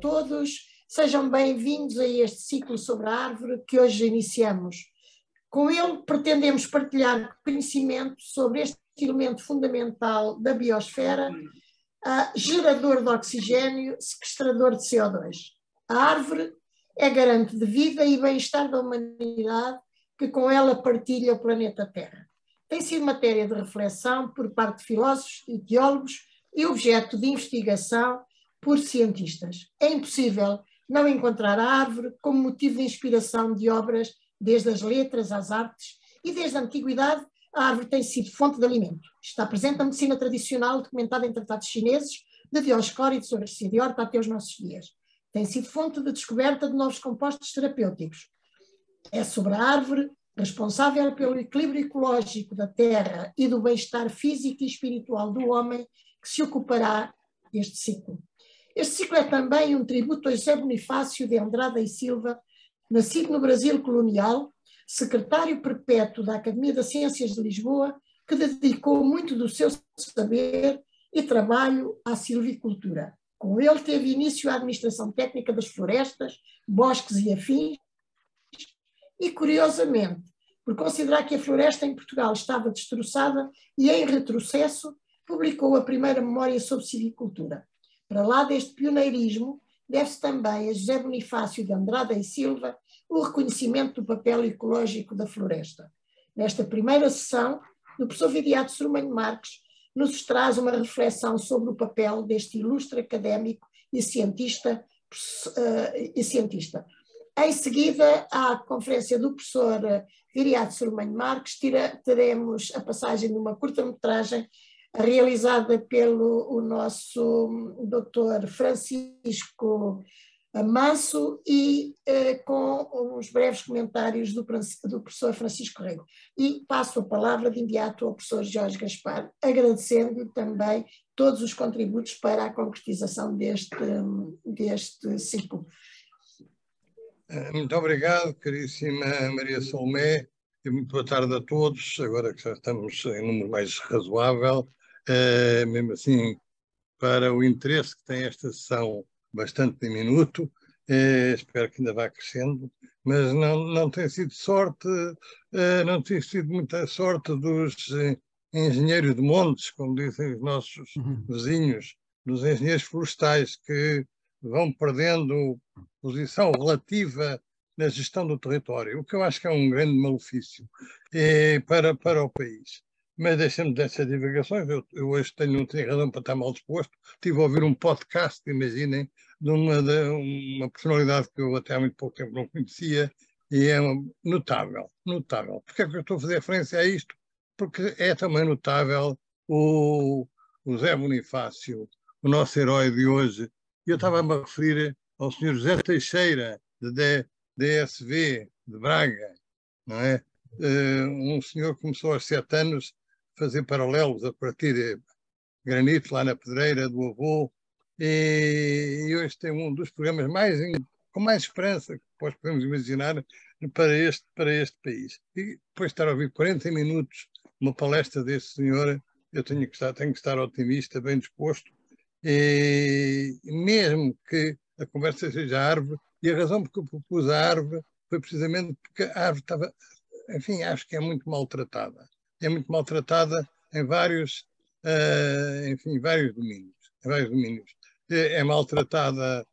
todos, sejam bem-vindos a este ciclo sobre a árvore que hoje iniciamos. Com ele pretendemos partilhar conhecimento sobre este elemento fundamental da biosfera, gerador de oxigênio, sequestrador de CO2. A árvore é garante de vida e bem-estar da humanidade que com ela partilha o planeta Terra. Tem sido matéria de reflexão por parte de filósofos e teólogos e objeto de investigação por cientistas. É impossível não encontrar a árvore como motivo de inspiração de obras, desde as letras às artes, e desde a antiguidade a árvore tem sido fonte de alimento. Está presente na medicina tradicional, documentada em tratados chineses, de Dioscórides sobre a ciência de horta até os nossos dias. Tem sido fonte de descoberta de novos compostos terapêuticos. É sobre a árvore, responsável pelo equilíbrio ecológico da terra e do bem-estar físico e espiritual do homem, que se ocupará este ciclo. Este ciclo é também um tributo a José Bonifácio de Andrada e Silva, nascido no Brasil colonial, secretário perpétuo da Academia das Ciências de Lisboa, que dedicou muito do seu saber e trabalho à silvicultura. Com ele teve início a administração técnica das florestas, bosques e afins, e curiosamente, por considerar que a floresta em Portugal estava destroçada e em retrocesso, publicou a primeira memória sobre silvicultura. Para lá deste pioneirismo, deve-se também a José Bonifácio de Andrada e Silva o reconhecimento do papel ecológico da floresta. Nesta primeira sessão, o professor Viriato Sormanho Marques nos traz uma reflexão sobre o papel deste ilustre académico e cientista. Em seguida, à conferência do professor Viriato Sormanho Marques, teremos a passagem de uma curta-metragem realizada pelo nosso doutor Francisco Manso e com os breves comentários do professor Francisco Rego. E passo a palavra de imediato ao professor Jorge Gaspar, agradecendo também todos os contributos para a concretização deste ciclo. Muito obrigado, caríssima Maria Salomé, e muito boa tarde a todos, agora que já estamos em número mais razoável, mesmo assim, para o interesse que tem esta sessão bastante diminuto, espero que ainda vá crescendo, mas não tem sido sorte, não tem sido muita sorte dos engenheiros de montes, como dizem os nossos vizinhos, dos engenheiros florestais, que vão perdendo posição relativa na gestão do território, o que eu acho que é um grande malefício para o país. Mas deixamos dessas divagações, eu hoje não tenho razão para estar mal disposto, estive a ouvir um podcast, imaginem, de uma personalidade que eu até há muito pouco tempo não conhecia, e é notável. Porquê é que eu estou a fazer referência a isto? Porque é também notável o Zé Bonifácio, o nosso herói de hoje. Eu estava-me a referir ao Sr. José Teixeira, de DSV, de Braga, não é? Um senhor que começou aos 7 anos a fazer paralelos a partir de granito lá na pedreira do avô, e hoje tem um dos programas com mais esperança que podemos imaginar para este país. E depois de estar a ouvir 40 minutos uma palestra desse senhor, eu tenho que estar otimista, bem disposto, e mesmo que a conversa seja a árvore, e a razão porque eu propus a árvore foi precisamente porque a árvore estava, enfim, acho que é muito maltratada. É muito maltratada em vários domínios. É maltratada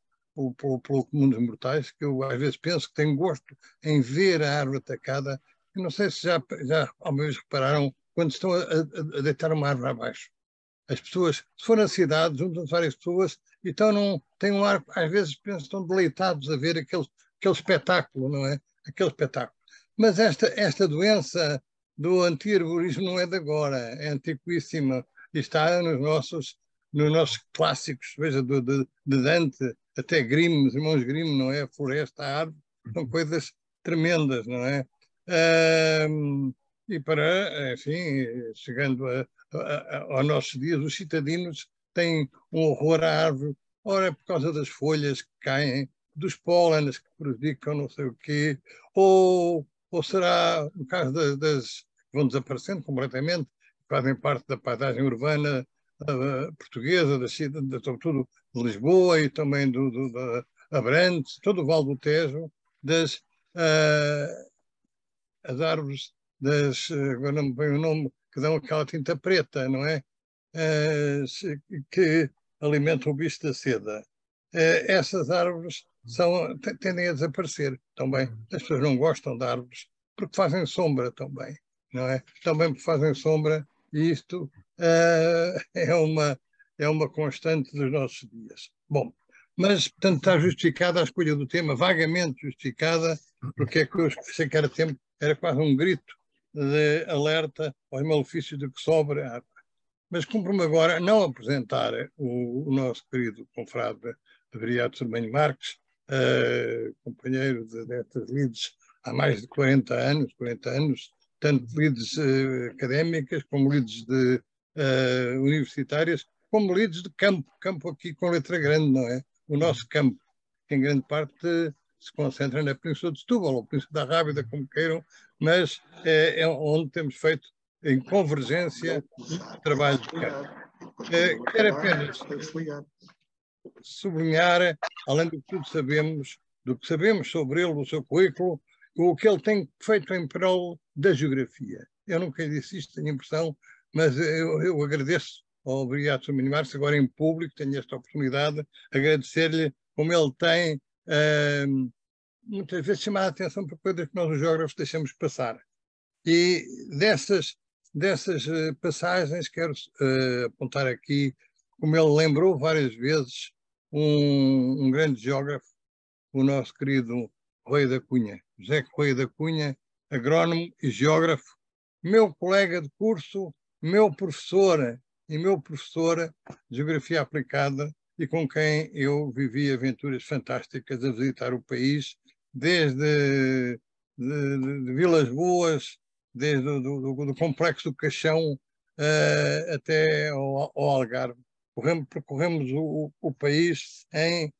pelo comum dos mortais, que eu às vezes penso que tenho gosto em ver a árvore atacada. Eu não sei se já alguma vez repararam quando estão a deitar uma árvore abaixo. As pessoas, se for na cidade, juntam-se várias pessoas e têm um ar, às vezes pensam que estão deleitados a ver aquele espetáculo, não é? Aquele espetáculo. Mas esta doença do anti-arborismo não é de agora, é antiquíssima e está nos nossos clássicos, veja, de Dante, até Grimm, os irmãos Grimm, não é? A floresta, a árvore, são coisas tremendas, não é? E enfim, chegando aos nossos dias, os citadinos têm um horror à árvore, ora por causa das folhas que caem, dos pólenes que prejudicam não sei o quê, ou será no caso das que vão desaparecendo completamente, que fazem parte da paisagem urbana, portuguesa, sobretudo de Lisboa e também da Abrantes, todo o Vale do Tejo, as árvores agora não me vem o nome, que dão aquela tinta preta, não é? Que alimentam o bicho da seda. Essas árvores tendem a desaparecer também. As pessoas não gostam de árvores porque fazem sombra também, não é? Também porque fazem sombra e isto é uma constante dos nossos dias. Bom, mas, portanto, está justificada a escolha do tema, vagamente justificada, porque é que eu achei que era quase um grito de alerta aos malefícios de que sobra a árvore. Mas cumpre-me agora não apresentar o nosso querido confrade Adriano Sormanho Marques, companheiro destas lides há mais de 40 anos, tanto lides académicas como lides universitárias, como lides de campo aqui com letra grande, não é? O nosso campo, que em grande parte se concentra na Península de Setúbal, ou Península da Rábida, como queiram, mas é onde temos feito em convergência trabalho de campo. Quero apenas sublinhar, além do que tudo sabemos, do que sabemos sobre ele, do seu currículo, o que ele tem feito em prol da geografia. Eu nunca disse isto, tenho impressão, mas eu agradeço ao Adriano Sormanho Marques, agora em público, tenho esta oportunidade, agradecer-lhe como ele tem muitas vezes chamado a atenção para coisas que nós, os geógrafos, deixamos passar. E dessas passagens quero apontar aqui, como ele lembrou várias vezes, um grande geógrafo, o nosso querido Correia da Cunha, José Correia da Cunha, agrónomo e geógrafo, meu colega de curso, meu professor de Geografia Aplicada e com quem eu vivi aventuras fantásticas a visitar o país, desde de Vilas Boas, desde do Complexo do Caixão até ao Algarve. Percorremos o país em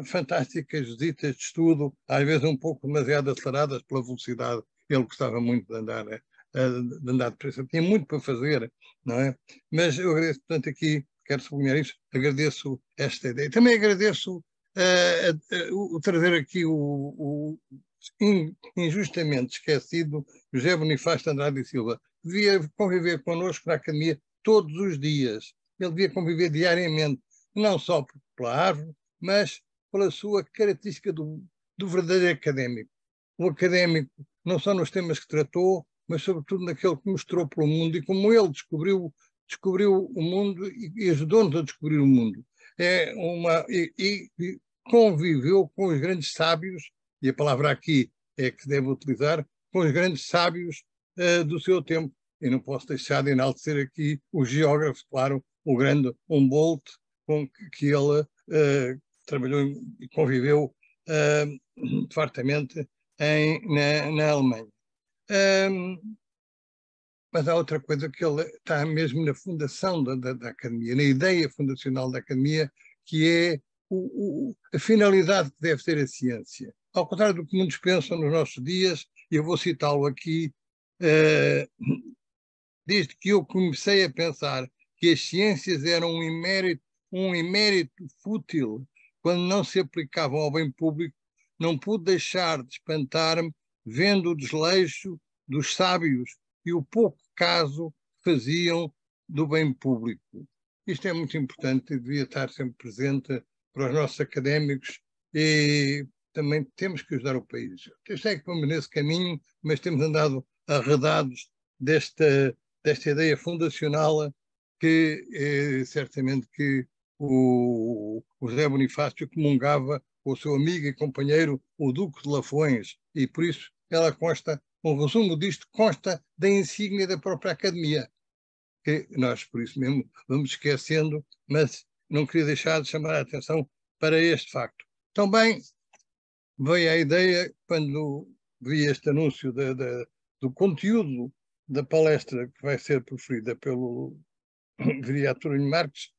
fantásticas visitas de estudo, às vezes um pouco demasiado aceleradas pela velocidade. Ele gostava muito de andar depressa. Tinha muito para fazer, não é? Mas eu agradeço, portanto, aqui, quero sublinhar isso, agradeço esta ideia. Também agradeço o trazer aqui o injustamente esquecido José Bonifácio de Andrade e Silva. Devia conviver connosco na academia todos os dias. Ele devia conviver diariamente, não só pela árvore, mas pela sua característica do verdadeiro académico. O académico, não só nos temas que tratou, mas sobretudo naquele que mostrou pelo mundo e como ele descobriu o mundo e ajudou-nos a descobrir o mundo. E conviveu com os grandes sábios, e a palavra aqui é que deve utilizar, com os grandes sábios do seu tempo. E não posso deixar de enaltecer aqui o geógrafo, claro, o grande Humboldt, com que ele trabalhou e conviveu fartamente na Alemanha. Mas há outra coisa que ele está mesmo na fundação da Academia, na ideia fundacional da Academia, que é a finalidade que deve ter a ciência. Ao contrário do que muitos pensam nos nossos dias, e eu vou citá-lo aqui, desde que eu comecei a pensar que as ciências eram um emérito fútil quando não se aplicavam ao bem público, não pude deixar de espantar-me vendo o desleixo dos sábios e o pouco caso que faziam do bem público. Isto é muito importante e devia estar sempre presente para os nossos académicos e também temos que ajudar o país. Eu sei que vamos nesse caminho, mas temos andado arredados desta ideia fundacional que certamente que o José Bonifácio comungava com o seu amigo e companheiro, o Duque de Lafões, e por isso ela consta, um resumo disto consta da insígnia da própria Academia, que nós por isso mesmo vamos esquecendo, mas não queria deixar de chamar a atenção para este facto. Também veio a ideia, quando vi este anúncio do conteúdo da palestra que vai ser proferida pelo vereador Torinho Marques,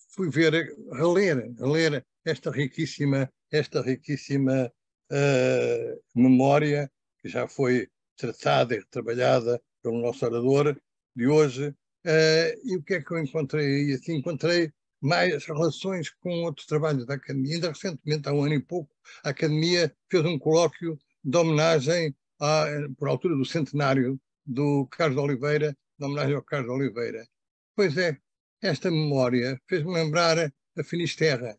fui reler esta riquíssima memória que já foi tratada e trabalhada pelo nosso orador de hoje, E o que é que eu encontrei? E assim, encontrei mais relações com outros trabalhos da Academia. Ainda recentemente, há um ano e pouco, a Academia fez um colóquio de homenagem, por altura do centenário do Carlos de Oliveira, de homenagem ao Carlos de Oliveira. Pois é, esta memória fez-me lembrar a Finisterra.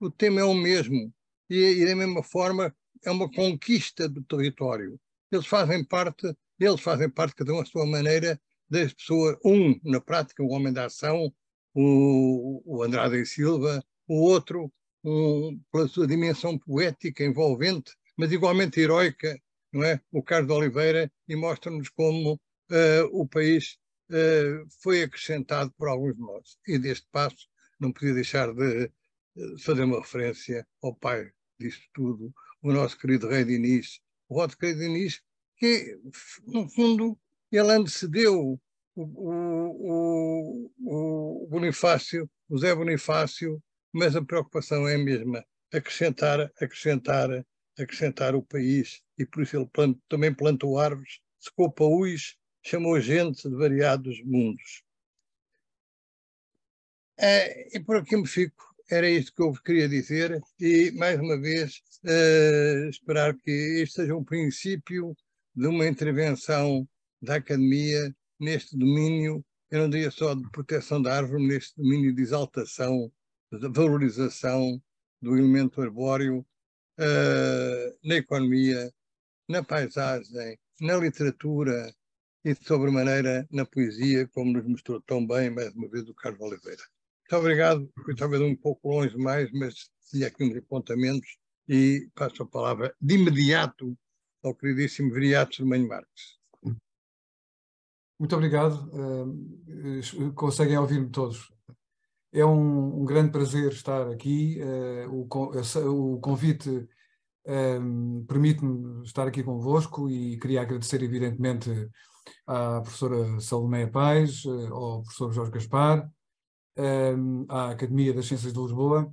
O tema é o mesmo e da mesma forma é uma conquista do território. Eles fazem parte, cada um à sua maneira, das pessoas, na prática, um homem da ação, o Andrade e Silva, o outro, pela sua dimensão poética, envolvente, mas igualmente heroica, não é? O Carlos de Oliveira, e mostra-nos como o país foi acrescentado por alguns de nós. E deste passo não podia deixar de fazer uma referência ao pai disto tudo, o nosso querido rei Dinis, o vosso querido Dinis, que, no fundo, ele antecedeu o Bonifácio, o Zé Bonifácio, mas a preocupação é a mesma, acrescentar o país, e por isso ele também plantou árvores, secou paús, chamou gente de variados mundos. E por aqui me fico. Era isto que eu vos queria dizer e, mais uma vez, esperar que este seja um princípio de uma intervenção da Academia neste domínio, eu não diria só de proteção da árvore, neste domínio de exaltação, de valorização do elemento arbóreo, na economia, na paisagem, na literatura e, de sobremaneira, na poesia, como nos mostrou tão bem, mais uma vez, o Carlos Oliveira. Muito obrigado, fui talvez um pouco longe demais, mas tinha aqui uns apontamentos e passo a palavra de imediato ao queridíssimo Viriato Germano Marques. Muito obrigado. Conseguem ouvir-me todos. É um grande prazer estar aqui. O convite permite-me estar aqui convosco e queria agradecer, evidentemente, à professora Salomé Paes, ao professor Jorge Gaspar, à Academia das Ciências de Lisboa.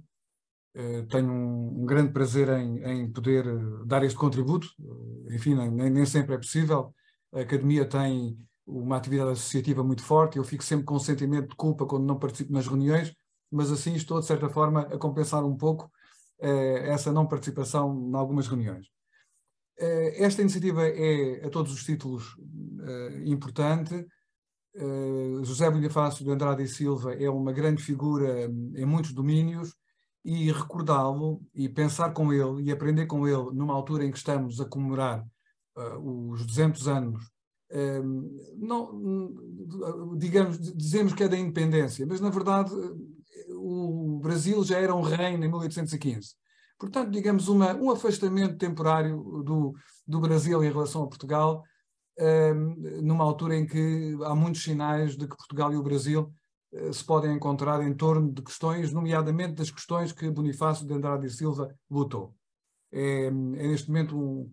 Tenho um grande prazer em poder dar este contributo. Enfim, nem sempre é possível. A Academia tem uma atividade associativa muito forte. Eu fico sempre com um sentimento de culpa quando não participo nas reuniões, mas assim estou, de certa forma, a compensar um pouco essa não participação em algumas reuniões. Esta iniciativa é, a todos os títulos, importante. José Bonifácio de Andrade e Silva é uma grande figura em muitos domínios e recordá-lo e pensar com ele e aprender com ele numa altura em que estamos a comemorar os 200 anos, dizemos que é da independência, mas na verdade o Brasil já era um reino em 1815. Portanto, digamos, um afastamento temporário do Brasil em relação a Portugal, numa altura em que há muitos sinais de que Portugal e o Brasil se podem encontrar em torno de questões, nomeadamente das questões que Bonifácio de Andrade e Silva lutou. É neste momento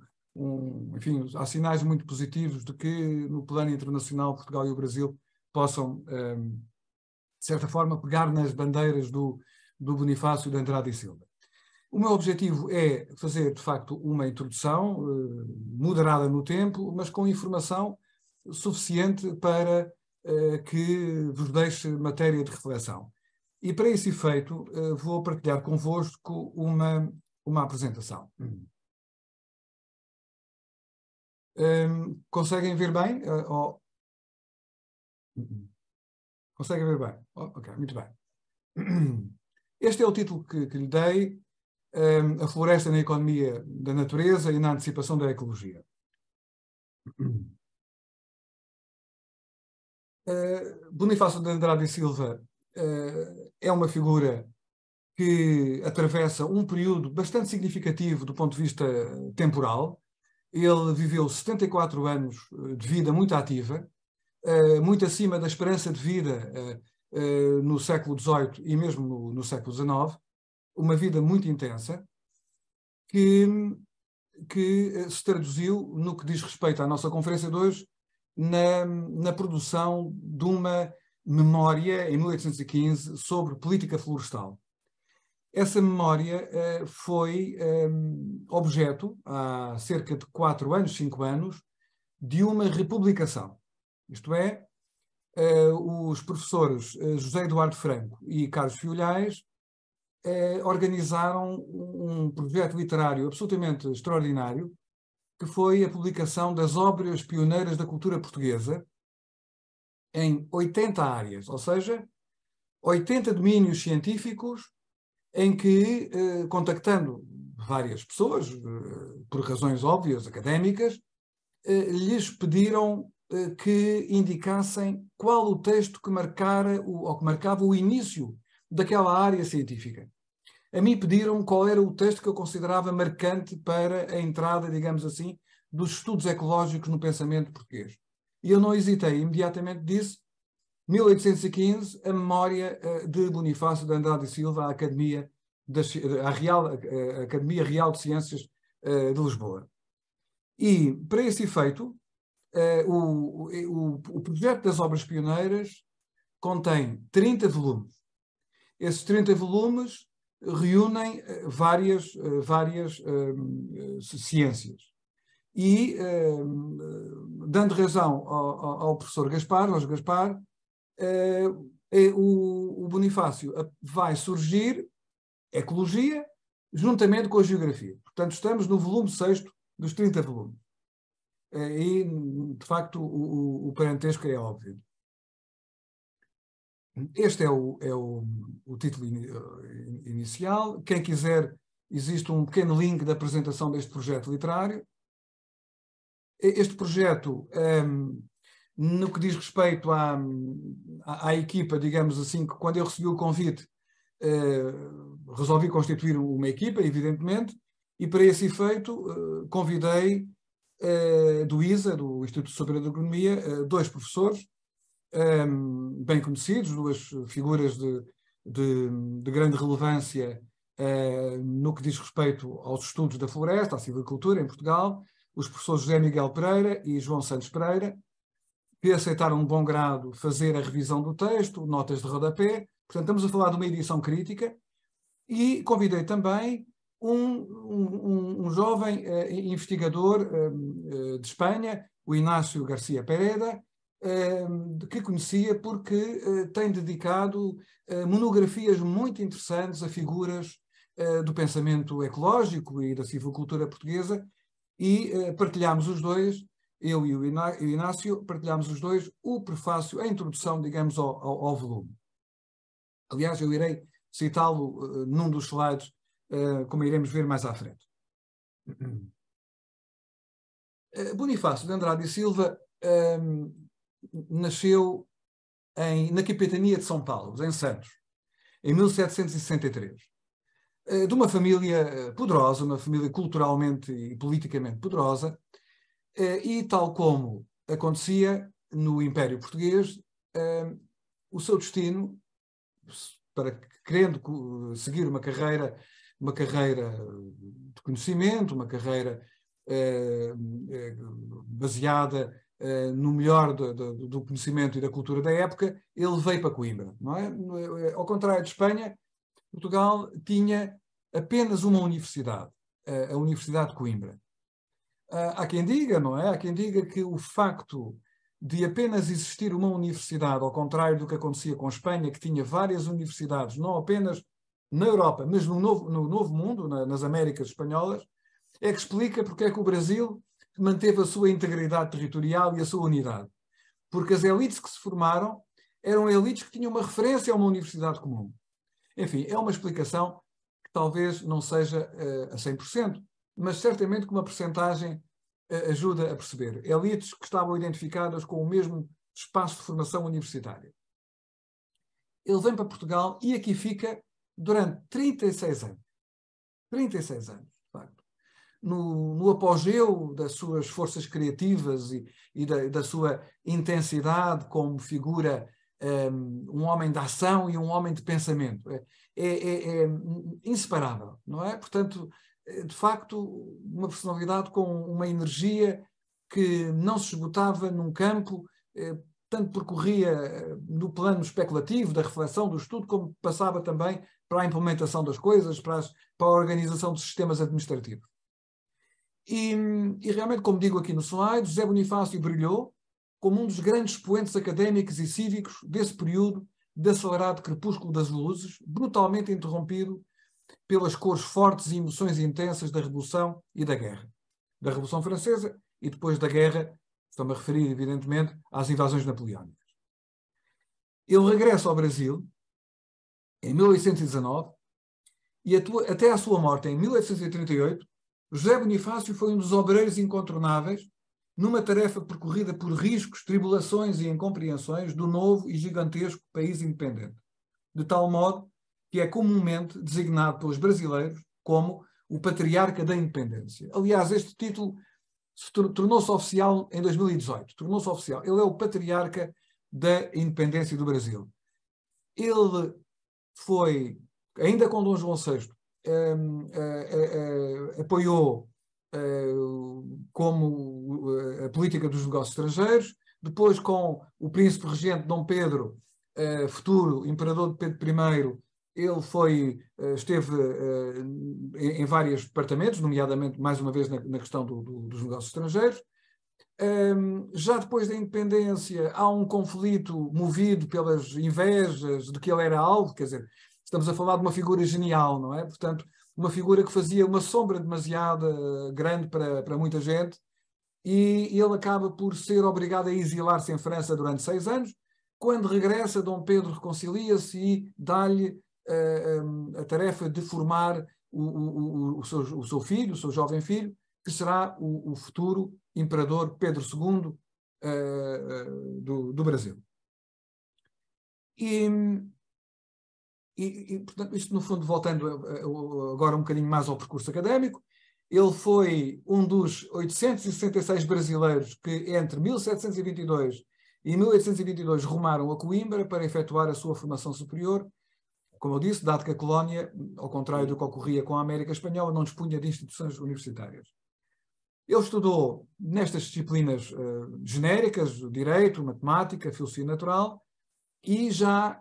enfim, há sinais muito positivos de que no plano internacional Portugal e o Brasil possam, de certa forma, pegar nas bandeiras do Bonifácio de Andrade e Silva. O meu objetivo é fazer, de facto, uma introdução moderada no tempo, mas com informação suficiente para que vos deixe matéria de reflexão. E para esse efeito, vou partilhar convosco uma apresentação. Conseguem ver bem? Conseguem ver bem? Ok, muito bem. Este é o título que lhe dei. A floresta na economia da natureza e na antecipação da ecologia. Bonifácio de Andrade e Silva é uma figura que atravessa um período bastante significativo do ponto de vista temporal. Ele viveu 74 anos de vida muito ativa, muito acima da esperança de vida no século XVIII e mesmo no século XIX. Uma vida muito intensa, que se traduziu no que diz respeito à nossa conferência de hoje, na produção de uma memória, em 1815, sobre política florestal. Essa memória foi objeto, há cerca de 4 anos, 5 anos, de uma republicação. Isto é, os professores José Eduardo Franco e Carlos Fiolhais organizaram um projeto literário absolutamente extraordinário, que foi a publicação das obras pioneiras da cultura portuguesa em 80 áreas, ou seja, 80 domínios científicos em que, contactando várias pessoas, por razões óbvias, académicas, lhes pediram que indicassem qual o texto que marcava o início daquela área científica. A mim pediram qual era o texto que eu considerava marcante para a entrada, digamos assim, dos estudos ecológicos no pensamento português. E eu não hesitei, imediatamente disse 1815, a memória de Bonifácio de Andrade e Silva à Academia Academia Real de Ciências de Lisboa. E, para esse efeito, o projeto das obras pioneiras contém 30 volumes. Esses 30 volumes reúnem várias ciências. E, dando razão ao professor Gaspar, Jorge Gaspar, o Bonifácio vai surgir ecologia juntamente com a geografia. Portanto, estamos no volume 6º dos 30 volumes. E, de facto, o parentesco é óbvio. Este é o título inicial. Quem quiser, existe um pequeno link da apresentação deste projeto literário. Este projeto, no que diz respeito à equipa, digamos assim, que quando eu recebi o convite, resolvi constituir uma equipa, evidentemente, e para esse efeito convidei do ISA, do Instituto Superior de Agronomia, 2 professores bem conhecidos, 2 figuras de grande relevância no que diz respeito aos estudos da floresta, à silvicultura em Portugal, os professores José Miguel Pereira e João Santos Pereira, que aceitaram de bom grado fazer a revisão do texto, notas de rodapé. Portanto, estamos a falar de uma edição crítica. E convidei também um jovem investigador de Espanha, o Inácio García Pereda, que conhecia porque tem dedicado monografias muito interessantes a figuras do pensamento ecológico e da silvicultura portuguesa, e partilhámos os dois, eu e o Inácio, partilhámos os dois o prefácio, a introdução, digamos, ao volume. Aliás, eu irei citá-lo num dos slides, como iremos ver mais à frente. Bonifácio de Andrade e Silva nasceu na Capitania de São Paulo, em Santos, em 1763. De uma família poderosa, uma família culturalmente e politicamente poderosa, e tal como acontecia no Império Português, o seu destino, querendo seguir uma carreira de conhecimento, uma carreira baseada no melhor do conhecimento e da cultura da época, ele veio para Coimbra, não é? Ao contrário de Espanha, Portugal tinha apenas uma universidade, a Universidade de Coimbra. Há quem diga, não é? Há quem diga que o facto de apenas existir uma universidade, ao contrário do que acontecia com a Espanha, que tinha várias universidades, não apenas na Europa, mas no Novo Mundo, nas Américas Espanholas, é que explica porque é que o Brasil manteve a sua integridade territorial e a sua unidade. Porque as elites que se formaram eram elites que tinham uma referência a uma universidade comum. Enfim, é uma explicação que talvez não seja a 100%, mas certamente que uma percentagem ajuda a perceber. Elites que estavam identificadas com o mesmo espaço de formação universitária. Ele vem para Portugal e aqui fica durante 36 anos. 36 anos, de facto. No apogeu das suas forças criativas e da sua intensidade como figura, um homem de ação e um homem de pensamento. É inseparável, não é? Portanto, de facto, uma personalidade com uma energia que não se esgotava num campo, tanto percorria no plano especulativo, da reflexão, do estudo, como passava também para a implementação das coisas, para a organização dos sistemas administrativos. E realmente, como digo aqui no slide, José Bonifácio brilhou como um dos grandes expoentes académicos e cívicos desse período de acelerado crepúsculo das luzes, brutalmente interrompido pelas cores fortes e emoções intensas da Revolução e da Guerra. Da Revolução Francesa e depois da Guerra, estou-me a referir, evidentemente, às invasões napoleónicas. Ele regressa ao Brasil em 1819 e até à sua morte em 1838, José Bonifácio foi um dos obreiros incontornáveis numa tarefa percorrida por riscos, tribulações e incompreensões do novo e gigantesco país independente, de tal modo que é comumente designado pelos brasileiros como o Patriarca da Independência. Aliás, este título tornou-se oficial em 2018. Tornou-se oficial. Ele é o Patriarca da Independência do Brasil. Ele foi, ainda com Dom João VI, apoiou como a política dos negócios estrangeiros. Depois, com o príncipe regente Dom Pedro, futuro imperador de Pedro I, ele esteve em vários departamentos, nomeadamente, mais uma vez, na questão dos negócios estrangeiros. Já depois da independência, há um conflito movido pelas invejas de que ele era alvo, quer dizer, estamos a falar de uma figura genial, não é? Portanto, uma figura que fazia uma sombra demasiado grande para muita gente, e ele acaba por ser obrigado a exilar-se em França durante 6 anos. Quando regressa, Dom Pedro reconcilia-se e dá-lhe a tarefa de formar o seu filho, o seu jovem filho, que será o futuro imperador Pedro II do Brasil. Portanto, isto no fundo, voltando agora um bocadinho mais ao percurso académico, ele foi um dos 866 brasileiros que entre 1722 e 1822 rumaram a Coimbra para efetuar a sua formação superior. Como eu disse, dado que a colónia, ao contrário do que ocorria com a América Espanhola, não dispunha de instituições universitárias. Ele estudou nestas disciplinas genéricas, direito, matemática, filosofia natural, e já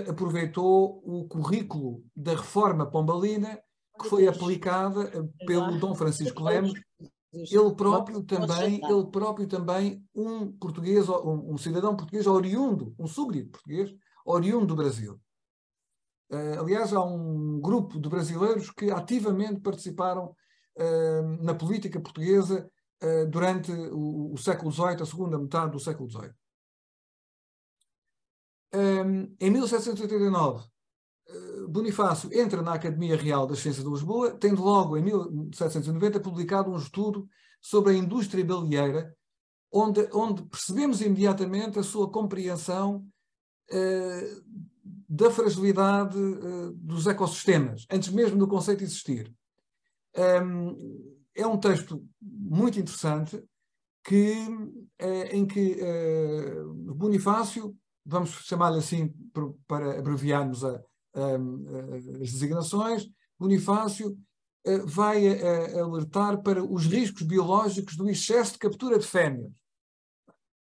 aproveitou o currículo da reforma pombalina que foi aplicada pelo Dom Francisco Lemos, ele próprio também um português, um cidadão português oriundo, um súbdito português, oriundo do Brasil. Aliás, há um grupo de brasileiros que ativamente participaram na política portuguesa durante o século XVIII, a segunda metade do século XVIII. Em 1789, Bonifácio entra na Academia Real das Ciências de Lisboa, tendo logo, em 1790, publicado um estudo sobre a indústria baleeira, onde percebemos imediatamente a sua compreensão da fragilidade dos ecossistemas, antes mesmo do conceito existir. É um texto muito interessante em que Bonifácio, vamos chamar-lhe assim para abreviarmos as designações, Bonifácio vai alertar para os riscos biológicos do excesso de captura de fêmeas.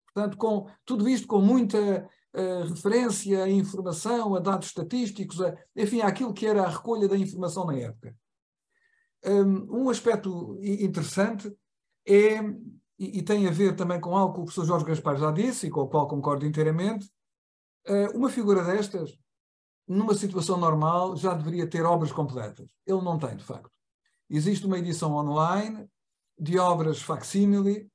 Portanto, com tudo isto com muita referência à informação, a dados estatísticos, enfim, àquilo que era a recolha da informação na época. Um aspecto interessante e tem a ver também com algo que o professor Jorge Gaspar já disse e com o qual concordo inteiramente. Uma figura destas, numa situação normal, já deveria ter obras completas. Ele não tem, de facto. Existe uma edição online de obras facsímile,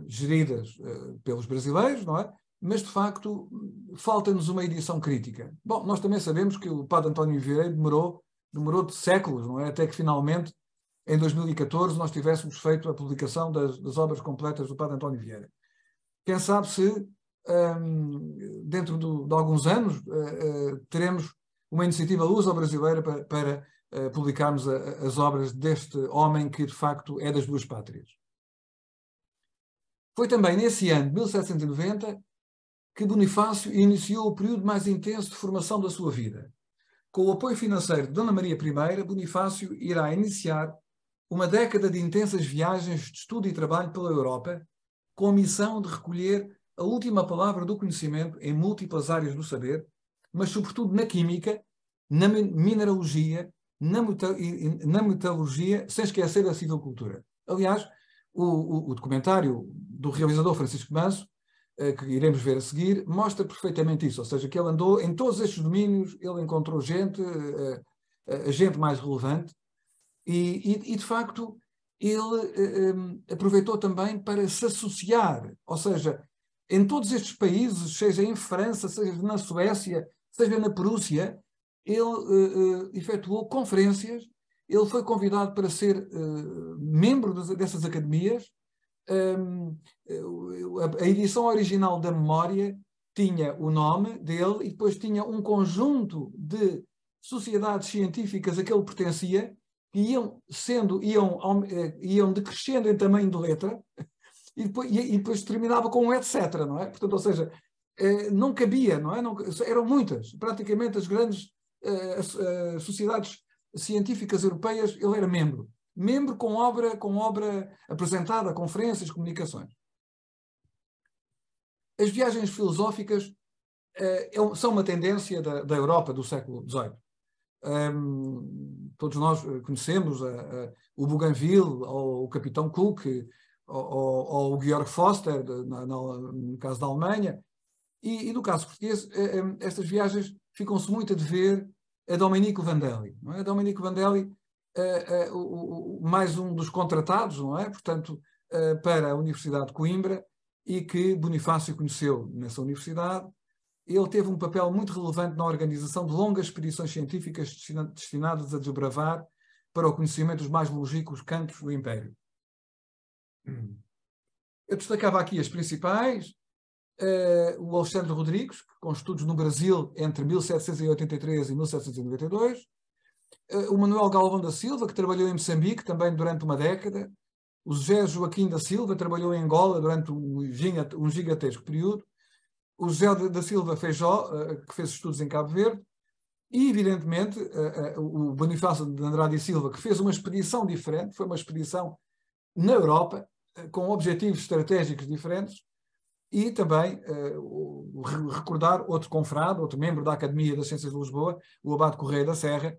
geridas pelos brasileiros, não é? Mas, de facto, falta-nos uma edição crítica. Bom, nós também sabemos que o padre António Vieira demorou de séculos, não é? Até que, finalmente, em 2014, nós tivéssemos feito a publicação das obras completas do padre António Vieira. Quem sabe se, dentro de alguns anos, teremos uma iniciativa luso-brasileira para publicarmos as obras deste homem que, de facto, é das duas pátrias. Foi também nesse ano, 1790, que Bonifácio iniciou o período mais intenso de formação da sua vida. Com o apoio financeiro de Dona Maria I, Bonifácio irá iniciar uma década de intensas viagens de estudo e trabalho pela Europa, com a missão de recolher a última palavra do conhecimento em múltiplas áreas do saber, mas sobretudo na química, na mineralogia, na metalurgia, sem esquecer a silvicultura. Aliás, o documentário do realizador Francisco Manso que iremos ver a seguir, mostra perfeitamente isso, ou seja, que ele andou em todos estes domínios, ele encontrou gente, a gente mais relevante, e de facto ele aproveitou também para se associar, ou seja, em todos estes países, seja em França, seja na Suécia, seja na Prússia, ele efetuou conferências, ele foi convidado para ser membro dessas academias. A edição original da memória tinha o nome dele e depois tinha um conjunto de sociedades científicas a que ele pertencia, que iam decrescendo em tamanho de letra, e depois terminava com um etc, não é? Portanto, ou seja, não cabia, não é? Eram muitas, praticamente as grandes sociedades científicas europeias, ele era membro com obra apresentada, conferências, comunicações. As viagens filosóficas são uma tendência da Europa do século XVIII. Todos nós conhecemos o Bougainville, ou o Capitão Cook, ou o Georg Foster, no caso da Alemanha, e no caso português, estas viagens ficam-se muito a dever a Domenico Vandelli. Não é? Domenico Vandelli, mais um dos contratados, não é? Portanto, para a Universidade de Coimbra, e que Bonifácio conheceu nessa universidade. Ele teve um papel muito relevante na organização de longas expedições científicas destinadas a desbravar para o conhecimento dos mais longínquos cantos do Império. Eu destacava aqui as principais. O Alexandre Rodrigues, com estudos no Brasil entre 1783 e 1792. O Manuel Galvão da Silva, que trabalhou em Moçambique também durante uma década. O José Joaquim da Silva trabalhou em Angola durante um gigantesco período. O José da Silva Feijó, que fez estudos em Cabo Verde. E, evidentemente, o Bonifácio de Andrade e Silva, que fez uma expedição diferente, foi uma expedição na Europa, com objetivos estratégicos diferentes. E também recordar outro confrade, outro membro da Academia das Ciências de Lisboa, o Abade Correia da Serra,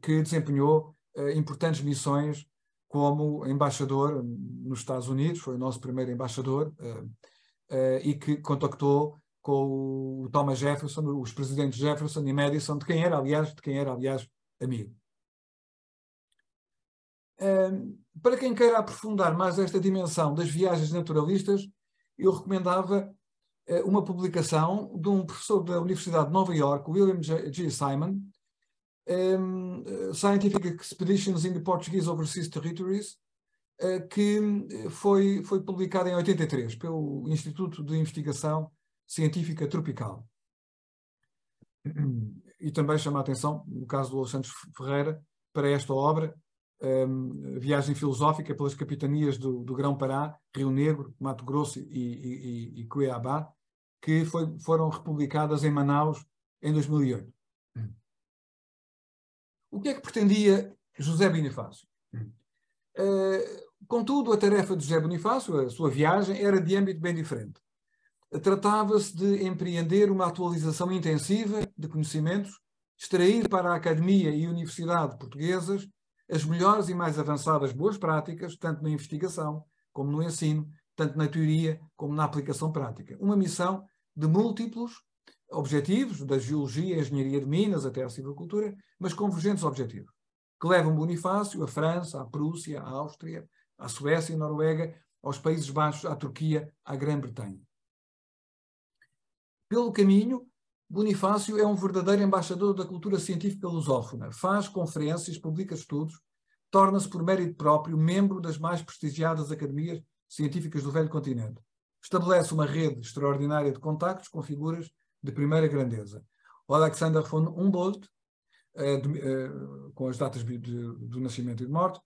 que desempenhou importantes missões como embaixador nos Estados Unidos, foi o nosso primeiro embaixador, e que contactou com o Thomas Jefferson, os presidentes Jefferson e Madison, de quem era, aliás, amigo. Para quem queira aprofundar mais esta dimensão das viagens naturalistas, eu recomendava uma publicação de um professor da Universidade de Nova Iorque, William G. Simon, Scientific Expeditions in the Portuguese Overseas Territories, que foi publicado em 83 pelo Instituto de Investigação Científica Tropical. E também chama a atenção, no caso do Alexandre Ferreira, para esta obra, Viagem Filosófica pelas Capitanias do Grão-Pará, Rio Negro, Mato Grosso e Cuiabá, que foram republicadas em Manaus em 2008. O que é que pretendia José Bonifácio? Contudo, a tarefa de José Bonifácio, a sua viagem, era de âmbito bem diferente. Tratava-se de empreender uma atualização intensiva de conhecimentos, extrair para a Academia e Universidade portuguesas as melhores e mais avançadas boas práticas, tanto na investigação como no ensino, tanto na teoria como na aplicação prática. Uma missão de múltiplos objetivos, da geologia, engenharia de minas até à silvicultura, mas convergentes objetivos, que levam Bonifácio à França, à Prússia, à Áustria, à Suécia, à Noruega, aos Países Baixos, à Turquia, à Grã-Bretanha. Pelo caminho, Bonifácio é um verdadeiro embaixador da cultura científica lusófona, faz conferências, publica estudos, torna-se por mérito próprio membro das mais prestigiadas academias científicas do velho continente. Estabelece uma rede extraordinária de contactos com figuras de primeira grandeza. O Alexander von Humboldt, com as datas do nascimento e de morte,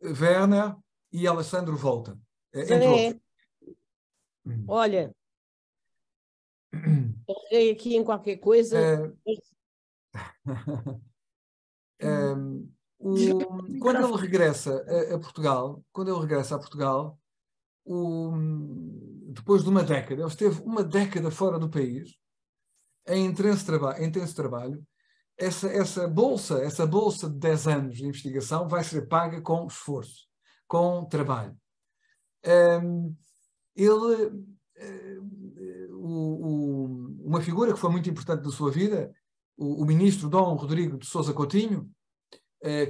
Werner e Alessandro Volta, entre outros. Olha, carreguei aqui em qualquer coisa. Quando ele regressa a Portugal, depois de uma década, ele esteve uma década fora do país, em intenso trabalho. Essa bolsa de 10 anos de investigação vai ser paga com esforço, com trabalho. Ele uma figura que foi muito importante na sua vida, o ministro Dom Rodrigo de Sousa Coutinho,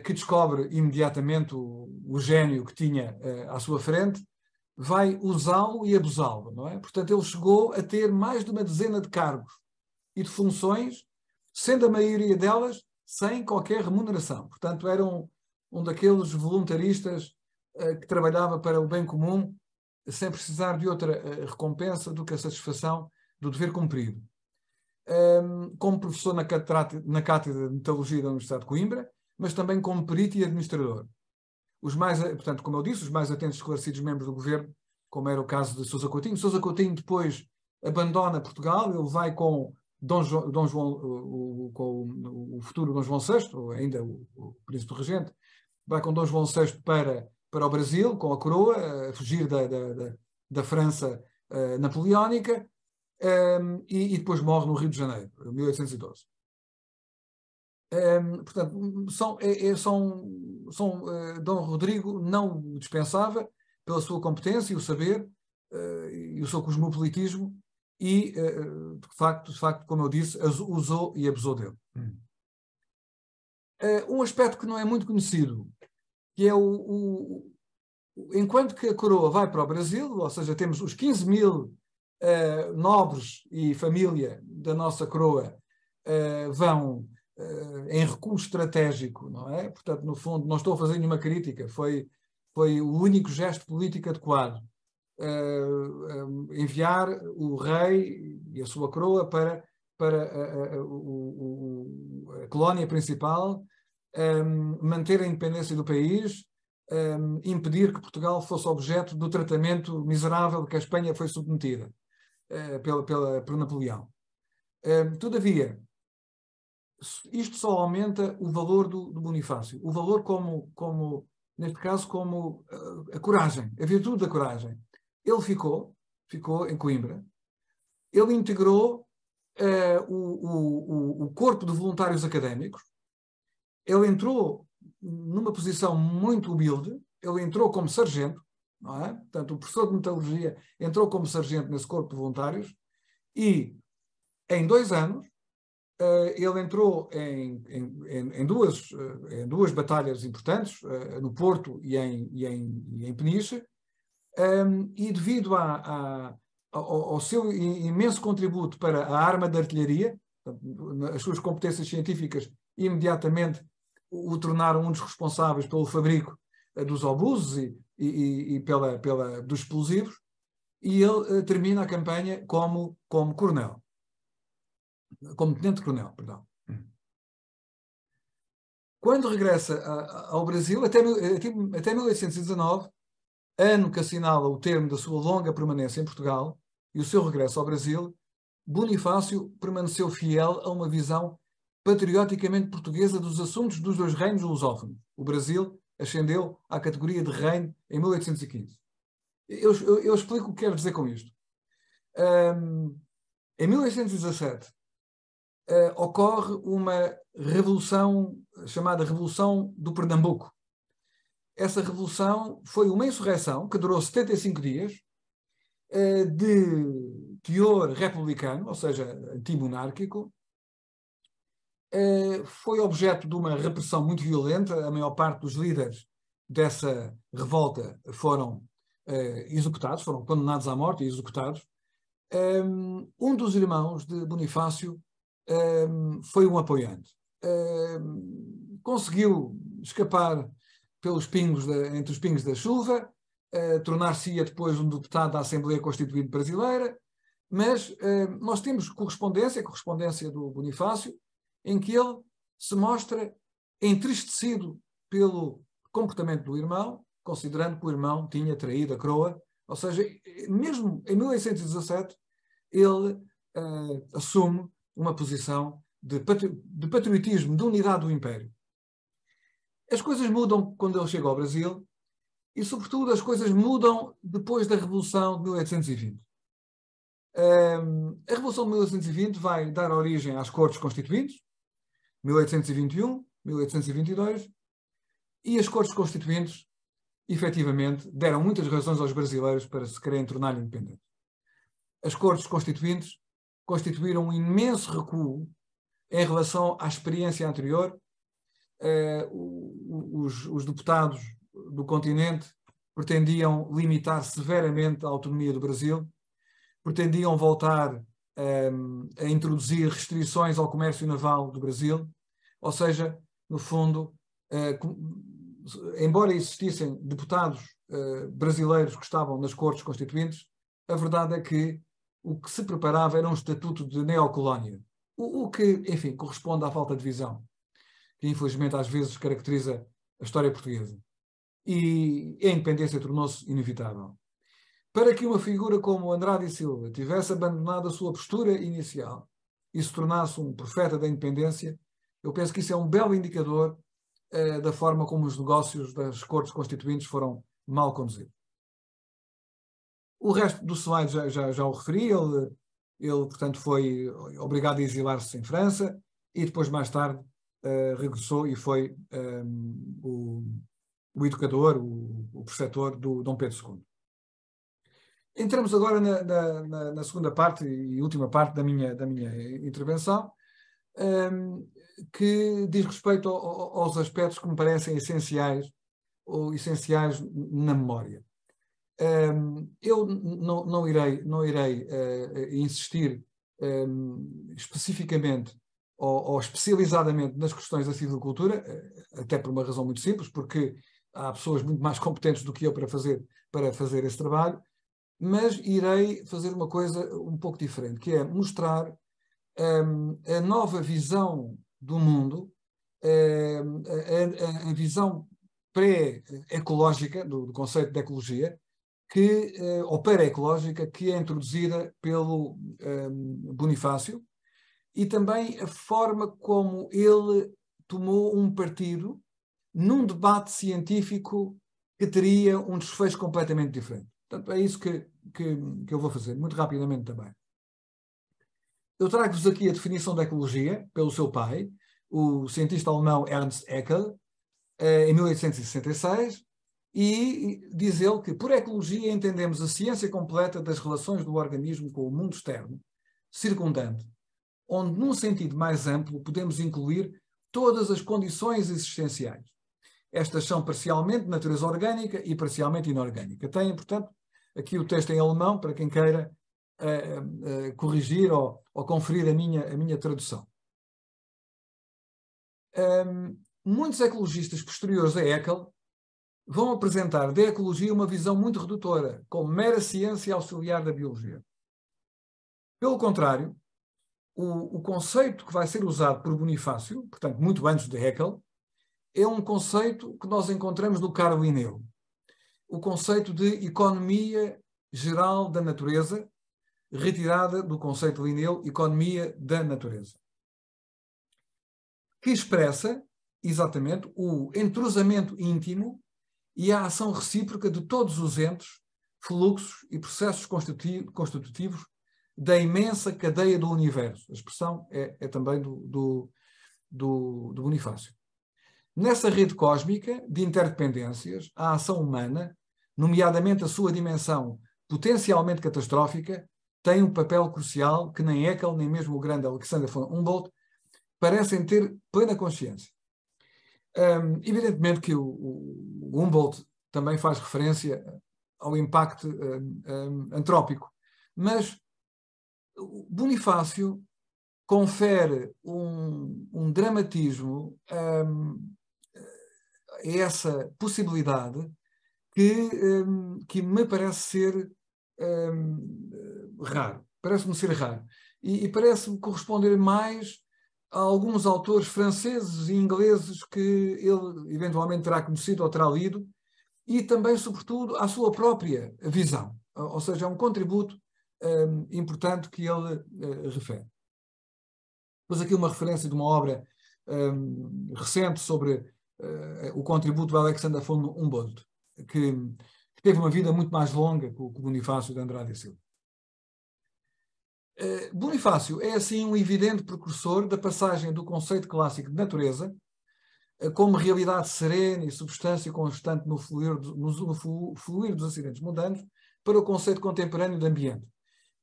que descobre imediatamente o gênio que tinha à sua frente, vai usá-lo e abusá-lo, não é? Portanto, ele chegou a ter mais de uma dezena de cargos e de funções, sendo a maioria delas sem qualquer remuneração. Portanto, era um daqueles voluntaristas que trabalhava para o bem comum, sem precisar de outra recompensa do que a satisfação do dever cumprido. Como professor na Cátedra de Metalurgia da Universidade de Coimbra, mas também como perito e administrador. Portanto, como eu disse, os mais atentos e esclarecidos membros do governo, como era o caso de Sousa Coutinho. Sousa Coutinho depois abandona Portugal, ele vai com com o futuro Dom João VI, ou ainda o príncipe regente, vai com Dom João VI para o Brasil, com a coroa, a fugir da França napoleónica, e depois morre no Rio de Janeiro, em 1812. Portanto, Dom Rodrigo não dispensava pela sua competência e o saber e o seu cosmopolitismo e, de facto, como eu disse, usou e abusou dele. Um aspecto que não é muito conhecido, que é enquanto que a coroa vai para o Brasil, ou seja, temos os 15.000 nobres e família da nossa coroa vão em recuo estratégico, não é? Portanto, no fundo, não estou a fazer nenhuma crítica, foi o único gesto político adequado. Enviar o rei e a sua coroa para a colónia principal, manter a independência do país, impedir que Portugal fosse objeto do tratamento miserável que a Espanha foi submetida por Napoleão. Todavia, isto só aumenta o valor do Bonifácio. O valor como neste caso, como a coragem, a virtude da coragem. Ele ficou em Coimbra. Ele integrou o corpo de voluntários académicos. Ele entrou numa posição muito humilde. Ele entrou como sargento, não é? Portanto, o professor de metalurgia entrou como sargento nesse corpo de voluntários e, em 2 anos, ele entrou em duas batalhas importantes, no Porto e em Peniche, e devido ao seu imenso contributo para a arma de artilharia, as suas competências científicas imediatamente o tornaram um dos responsáveis pelo fabrico dos obuses e dos explosivos, e ele termina a campanha como coronel. Como tenente-coronel, perdão. Quando regressa ao Brasil, até 1819, ano que assinala o termo da sua longa permanência em Portugal e o seu regresso ao Brasil, Bonifácio permaneceu fiel a uma visão patrioticamente portuguesa dos assuntos dos 2 reinos lusófonos. O Brasil ascendeu à categoria de reino em 1815. Eu explico o que quero dizer com isto. Em 1817, ocorre uma revolução chamada Revolução do Pernambuco. Essa revolução foi uma insurreição que durou 75 dias, de teor republicano, ou seja, antimonárquico. Foi objeto de uma repressão muito violenta. A maior parte dos líderes dessa revolta foram executados, foram condenados à morte e executados. Um dos irmãos de Bonifácio foi um apoiante. Conseguiu escapar entre os pingos da chuva, tornar-se-ia depois um deputado da Assembleia Constituinte Brasileira, mas nós temos correspondência do Bonifácio, em que ele se mostra entristecido pelo comportamento do irmão, considerando que o irmão tinha traído a coroa. Ou seja, mesmo em 1817, ele assume uma posição de patriotismo, de unidade do Império. As coisas mudam quando ele chega ao Brasil e, sobretudo, as coisas mudam depois da Revolução de 1820. A Revolução de 1820 vai dar origem às Cortes Constituintes, 1821, 1822, e as Cortes Constituintes, efetivamente, deram muitas razões aos brasileiros para se quererem tornar independentes. as Cortes Constituintes constituíram um imenso recuo em relação à experiência anterior. Os deputados do continente pretendiam limitar severamente a autonomia do Brasil, pretendiam voltar a introduzir restrições ao comércio naval do Brasil, ou seja, no fundo, embora existissem deputados brasileiros que estavam nas Cortes Constituintes, a verdade é que o que se preparava era um estatuto de neocolónia, o que, enfim, corresponde à falta de visão, que infelizmente às vezes caracteriza a história portuguesa. E a independência tornou-se inevitável. Para que uma figura como Andrade e Silva tivesse abandonado a sua postura inicial e se tornasse um profeta da independência, eu penso que isso é um belo indicador da forma como os negócios das Cortes Constituintes foram mal conduzidos. O resto do slide já o referi. Ele, portanto, foi obrigado a exilar-se em França e depois, mais tarde, regressou e foi o educador, o preceptor do Dom Pedro II. Entramos agora na segunda parte e última parte da minha intervenção, que diz respeito aos aspectos que me parecem essenciais na memória. Eu não irei insistir especificamente ou especializadamente nas questões da silvicultura, até por uma razão muito simples, porque há pessoas muito mais competentes do que eu para fazer esse trabalho, mas irei fazer uma coisa um pouco diferente, que é mostrar a nova visão do mundo, a visão pré-ecológica do conceito de ecologia, ou para-ecológica, que é introduzida pelo Bonifácio, e também a forma como ele tomou um partido num debate científico que teria um desfecho completamente diferente. Portanto, é isso que eu vou fazer, muito rapidamente também. Eu trago-vos aqui a definição da ecologia, pelo seu pai, o cientista alemão Ernst Haeckel, em 1866, e diz ele que, por ecologia, entendemos a ciência completa das relações do organismo com o mundo externo, circundante, onde, num sentido mais amplo, podemos incluir todas as condições existenciais. Estas são parcialmente de natureza orgânica e parcialmente inorgânica. Tem, portanto, aqui o texto em alemão, para quem queira corrigir ou conferir a minha tradução. Muitos ecologistas posteriores a Haeckel vão apresentar da ecologia uma visão muito redutora, como mera ciência auxiliar da biologia. Pelo contrário, o conceito que vai ser usado por Bonifácio, portanto, muito antes de Haeckel, é um conceito que nós encontramos no Carl Linneu. O conceito de economia geral da natureza, retirada do conceito de Linneu, economia da natureza, que expressa exatamente o entrosamento íntimo e a ação recíproca de todos os entes, fluxos e processos constitutivos da imensa cadeia do universo. A expressão é também do Bonifácio. Nessa rede cósmica de interdependências, a ação humana, nomeadamente a sua dimensão potencialmente catastrófica, tem um papel crucial que nem Haeckel, nem mesmo o grande Alexander von Humboldt parecem ter plena consciência. Evidentemente que o Humboldt também faz referência ao impacto antrópico, mas Bonifácio confere um dramatismo a essa possibilidade que me parece ser raro. Parece-me ser raro. E parece-me corresponder mais a alguns autores franceses e ingleses que ele eventualmente terá conhecido ou terá lido, e também, sobretudo, à sua própria visão. Ou seja, é um contributo importante que ele refere. Depois aqui uma referência de uma obra recente sobre o contributo do Alexander von Humboldt, que teve uma vida muito mais longa que o Bonifácio de Andrade e Silva. Bonifácio é, assim, um evidente precursor da passagem do conceito clássico de natureza como realidade serena e substância constante no fluir dos acidentes mundanos para o conceito contemporâneo de ambiente.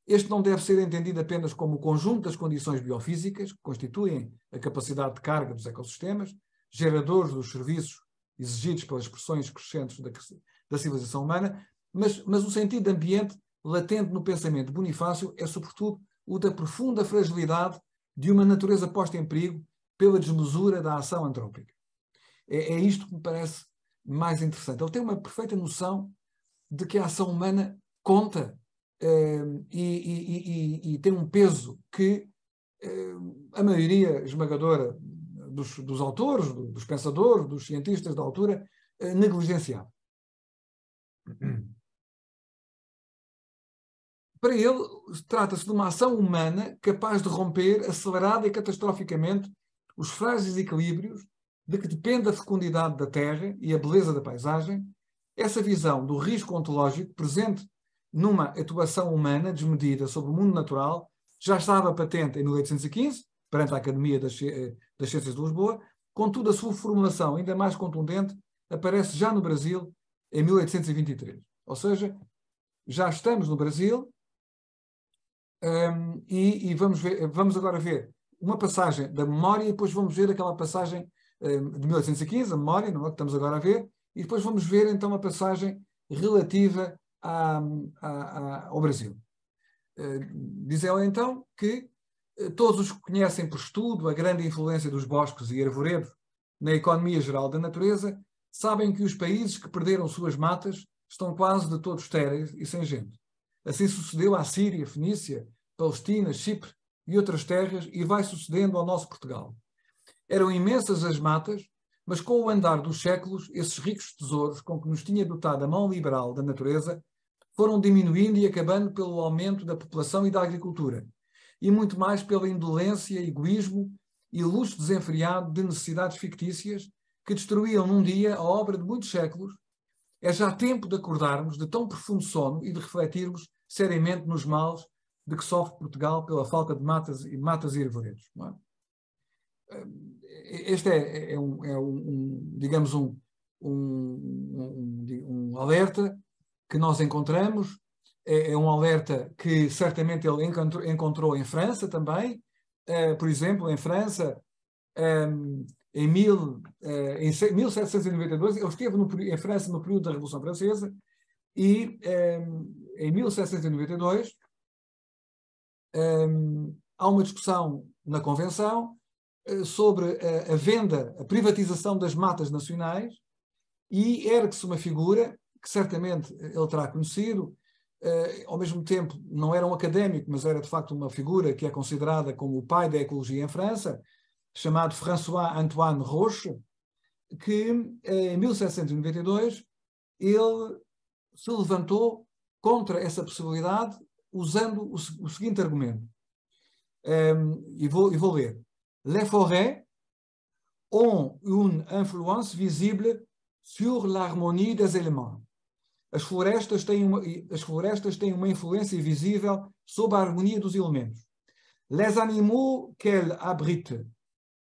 este não deve ser entendido apenas como o conjunto das condições biofísicas que constituem a capacidade de carga dos ecossistemas, geradores dos serviços exigidos pelas pressões crescentes da civilização humana, mas o sentido de ambiente latente no pensamento de Bonifácio é, sobretudo, o da profunda fragilidade de uma natureza posta em perigo pela desmesura da ação antrópica. É isto que me parece mais interessante. Ele tem uma perfeita noção de que a ação humana conta e tem um peso que a maioria esmagadora dos autores, dos pensadores, dos cientistas da altura, negligenciava. Para ele, trata-se de uma ação humana capaz de romper acelerada e catastroficamente os frágeis equilíbrios de que depende a fecundidade da terra e a beleza da paisagem. Essa visão do risco ontológico presente numa atuação humana desmedida sobre o mundo natural já estava patente em 1815, perante a Academia das Ciências de Lisboa, contudo a sua formulação ainda mais contundente aparece já no Brasil em 1823. Ou seja, já estamos no Brasil e vamos agora ver uma passagem da memória e depois vamos ver aquela passagem de 1815, a memória, não é, que estamos agora a ver, e depois vamos ver então a passagem relativa ao Brasil. Diz ela então que todos os que conhecem por estudo a grande influência dos bosques e arvoredos na economia geral da natureza sabem que os países que perderam suas matas estão quase de todos estéreis e sem gente. Assim sucedeu à Síria, Fenícia, Palestina, Chipre e outras terras e vai sucedendo ao nosso Portugal. Eram imensas as matas, mas com o andar dos séculos, esses ricos tesouros com que nos tinha dotado a mão liberal da natureza foram diminuindo e acabando pelo aumento da população e da agricultura, e muito mais pela indolência, egoísmo e luxo desenfreado de necessidades fictícias que destruíam num dia a obra de muitos séculos. É já tempo de acordarmos de tão profundo sono e de refletirmos seriamente nos males de que sofre Portugal pela falta de matas e arvoredos. Não é? Este digamos, um alerta que nós encontramos. É um alerta que certamente ele encontrou em França também. Por exemplo, em França, em 1792, ele esteve em França no período da Revolução Francesa e em 1792 há uma discussão na Convenção sobre a venda, a privatização das matas nacionais e ergue-se uma figura que certamente ele terá conhecido, ao mesmo tempo não era um académico, mas era de facto uma figura que é considerada como o pai da ecologia em França, chamado François-Antoine Roche, que em 1792 ele se levantou contra essa possibilidade usando o seguinte argumento, e vou ler. Les forêts ont une influence visible sur l'harmonie des éléments. As florestas têm uma influência visível sobre a harmonia dos elementos. Les animaux qu'elles abritent,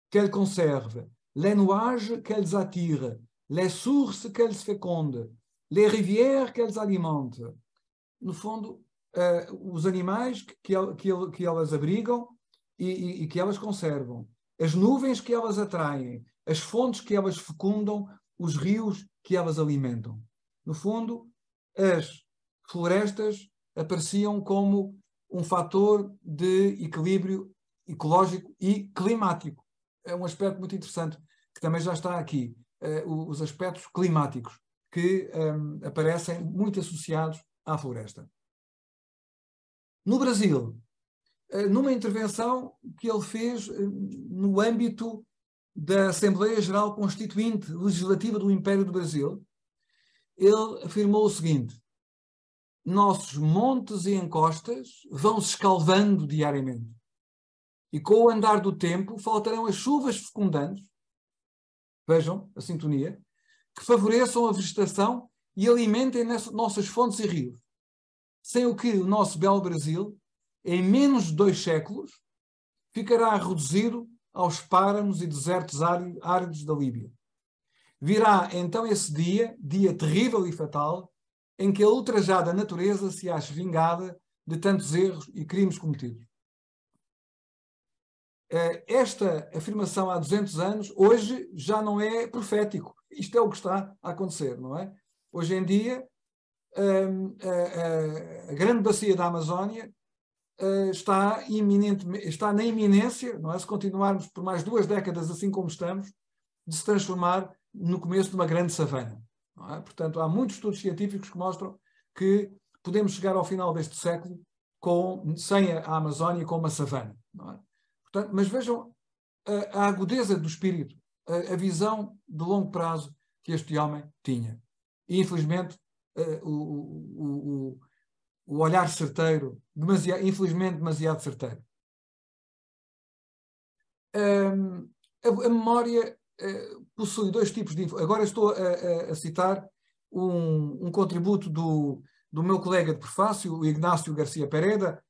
qu'elles conservent, les nuages qu'elles attirent, les sources qu'elles fécondent, les rivières qu'elles alimentent. No fundo, os animais que elas abrigam e que elas conservam, as nuvens que elas atraem, as fontes que elas fecundam, os rios que elas alimentam. No fundo, as florestas apareciam como um fator de equilíbrio ecológico e climático. É um aspecto muito interessante, que também já está aqui, os aspectos climáticos, que aparecem muito associados à floresta. No Brasil, numa intervenção que ele fez no âmbito da Assembleia Geral Constituinte Legislativa do Império do Brasil, ele afirmou o seguinte: nossos montes e encostas vão se escalvando diariamente, e com o andar do tempo faltarão as chuvas fecundantes, vejam a sintonia, que favoreçam a vegetação e alimentem nossas fontes e rios, sem o que o nosso belo Brasil, em menos de 2 séculos, ficará reduzido aos páramos e desertos áridos da Líbia. Virá então esse dia terrível e fatal, em que a ultrajada natureza se ache vingada de tantos erros e crimes cometidos. Esta afirmação há 200 anos, hoje já não é profético. Isto é o que está a acontecer, não é? Hoje em dia, a grande bacia da Amazónia está na iminência, não é? Se continuarmos por mais 2 décadas assim como estamos, de se transformar no começo de uma grande savana. Não é? Portanto, há muitos estudos científicos que mostram que podemos chegar ao final deste século sem a Amazónia com uma savana. Não é? Portanto, mas vejam a agudeza do espírito, a visão de longo prazo que este homem tinha. E, infelizmente, o olhar certeiro, infelizmente demasiado certeiro. A memória possui 2 tipos de... Agora estou a citar um contributo do meu colega de prefácio, o Ignácio Garcia Pereda,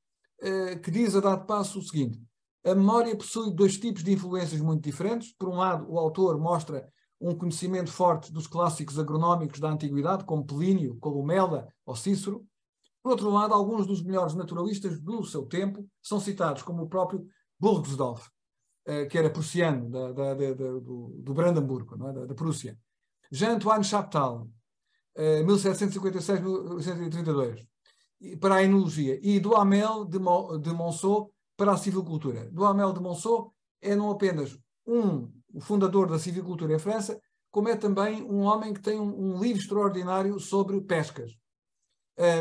que diz a dado passo o seguinte: a memória possui 2 tipos de influências muito diferentes. Por um lado, o autor mostra um conhecimento forte dos clássicos agronómicos da antiguidade, como Plínio, Columela ou Cícero. Por outro lado, alguns dos melhores naturalistas do seu tempo são citados, como o próprio Burgsdorf, que era prussiano, do Brandemburgo, não é? da Prússia. Jean-Antoine Chaptal, 1756-1832, para a enologia. E Duhamel de Monceau, para a civicultura. Duhamel de Monceau é não apenas o fundador da civicultura em França, como é também um homem que tem um livro extraordinário sobre pescas,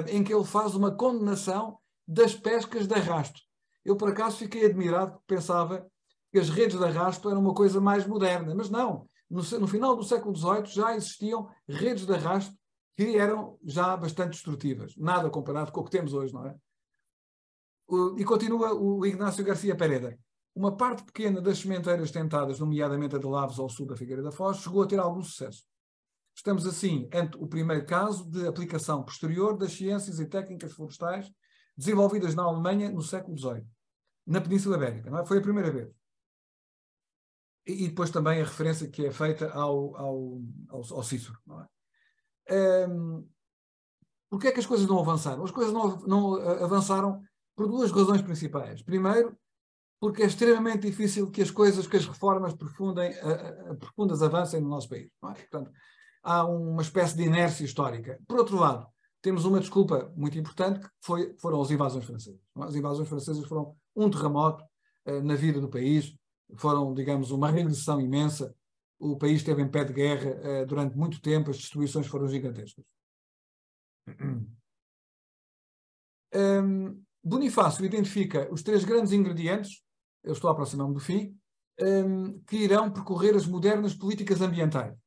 em que ele faz uma condenação das pescas de arrasto. Eu, por acaso, fiquei admirado, porque pensava que as redes de arrasto eram uma coisa mais moderna, mas não. No final do século XVIII já existiam redes de arrasto que eram já bastante destrutivas. Nada comparado com o que temos hoje, não é? E continua o Ignácio Garcia Pereda. Uma parte pequena das sementeiras tentadas, nomeadamente a de Lavres ao sul da Figueira da Foz, chegou a ter algum sucesso. Estamos, assim, ante o primeiro caso de aplicação posterior das ciências e técnicas florestais desenvolvidas na Alemanha no século XVIII, na Península Ibérica. Não é? Foi a primeira vez. E depois também a referência que é feita ao Cícero. Não é? Porquê é que as coisas não avançaram? As coisas não avançaram por 2 razões principais. Primeiro, porque é extremamente difícil que as reformas profundas avancem no nosso país. Não é? Portanto, há uma espécie de inércia histórica. Por outro lado, temos uma desculpa muito importante, que foram as invasões francesas. Não é? As invasões francesas foram um terremoto na vida do país, foram, digamos, uma regressão imensa. O país esteve em pé de guerra durante muito tempo, as destruições foram gigantescas. Bonifácio identifica os 3 grandes ingredientes, eu estou a aproximar-me do fim, que irão percorrer as modernas políticas ambientais.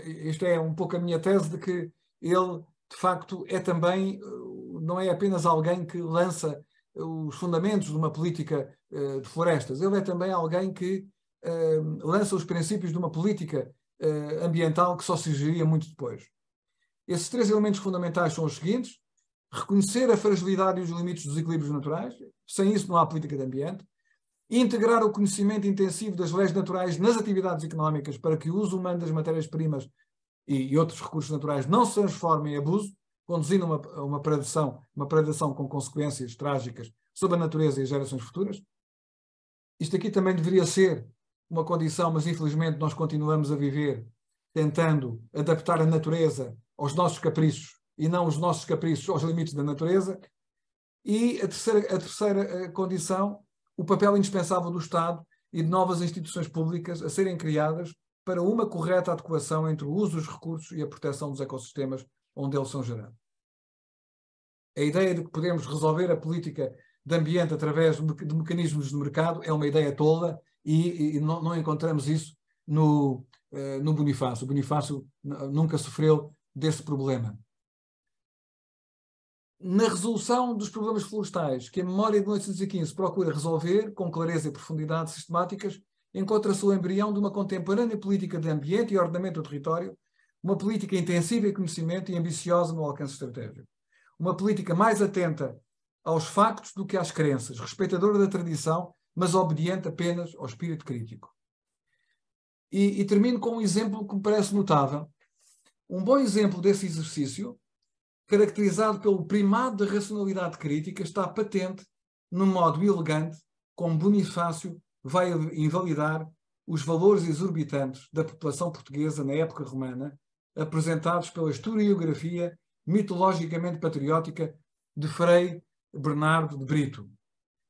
Isto é um pouco a minha tese de que ele, de facto, é também, não é apenas alguém que lança os fundamentos de uma política de florestas, ele é também alguém que lança os princípios de uma política ambiental que só surgiria muito depois. Esses 3 elementos fundamentais são os seguintes: reconhecer a fragilidade e os limites dos equilíbrios naturais, sem isso não há política de ambiente; integrar o conhecimento intensivo das leis naturais nas atividades económicas para que o uso humano das matérias-primas e outros recursos naturais não se transforme em abuso, conduzindo a uma predação com consequências trágicas sobre a natureza e as gerações futuras. Isto aqui também deveria ser uma condição, mas infelizmente nós continuamos a viver tentando adaptar a natureza aos nossos caprichos e não os nossos caprichos aos limites da natureza. E a terceira condição, o papel indispensável do Estado e de novas instituições públicas a serem criadas para uma correta adequação entre o uso dos recursos e a proteção dos ecossistemas onde eles são gerados. A ideia de que podemos resolver a política de ambiente através de mecanismos de mercado é uma ideia tola e não encontramos isso no Bonifácio. O Bonifácio nunca sofreu desse problema. Na resolução dos problemas florestais que a memória de 1815 procura resolver com clareza e profundidade sistemáticas, encontra-se o embrião de uma contemporânea política de ambiente e ordenamento do território, uma política intensiva em conhecimento e ambiciosa no alcance estratégico. Uma política mais atenta aos factos do que às crenças, respeitadora da tradição, mas obediente apenas ao espírito crítico. E termino com um exemplo que me parece notável. Um bom exemplo desse exercício, caracterizado pelo primado da racionalidade crítica, está patente num modo elegante como Bonifácio vai invalidar os valores exorbitantes da população portuguesa na época romana, apresentados pela historiografia mitologicamente patriótica de Frei Bernardo de Brito.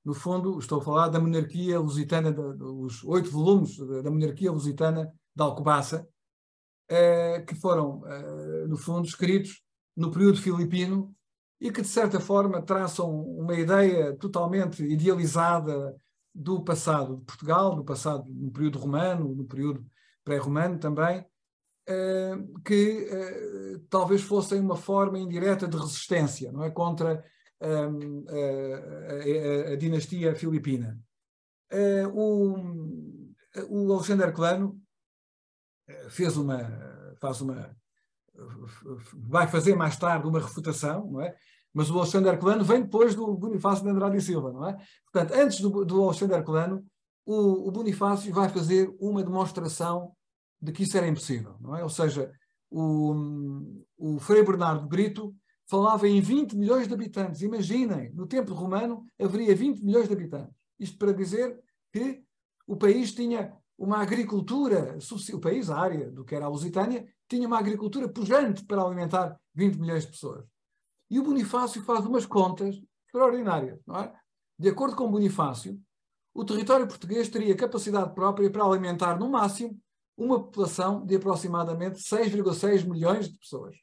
No fundo, estou a falar da monarquia lusitana, dos 8 volumes da monarquia lusitana de Alcobaça, que foram, no fundo, escritos no período filipino e que, de certa forma, traçam uma ideia totalmente idealizada do passado de Portugal, do passado no período romano, no período pré-romano também, que talvez fossem uma forma indireta de resistência, não é? Contra a dinastia filipina. O Alexandre Herculano vai fazer mais tarde uma refutação, não é? Mas o Alexandre Herculano vem depois do Bonifácio de Andrade e Silva, não é? Portanto, antes do Alexandre Herculano, o Bonifácio vai fazer uma demonstração de que isso era impossível, não é? Ou seja, o Frei Bernardo de Brito falava em 20 milhões de habitantes. Imaginem, no tempo romano haveria 20 milhões de habitantes. Isto para dizer que o país tinha uma agricultura, o país, a área do que era a Lusitânia, tinha uma agricultura pujante para alimentar 20 milhões de pessoas. E o Bonifácio faz umas contas extraordinárias, não é? De acordo com Bonifácio, o território português teria capacidade própria para alimentar, no máximo, uma população de aproximadamente 6,6 milhões de pessoas.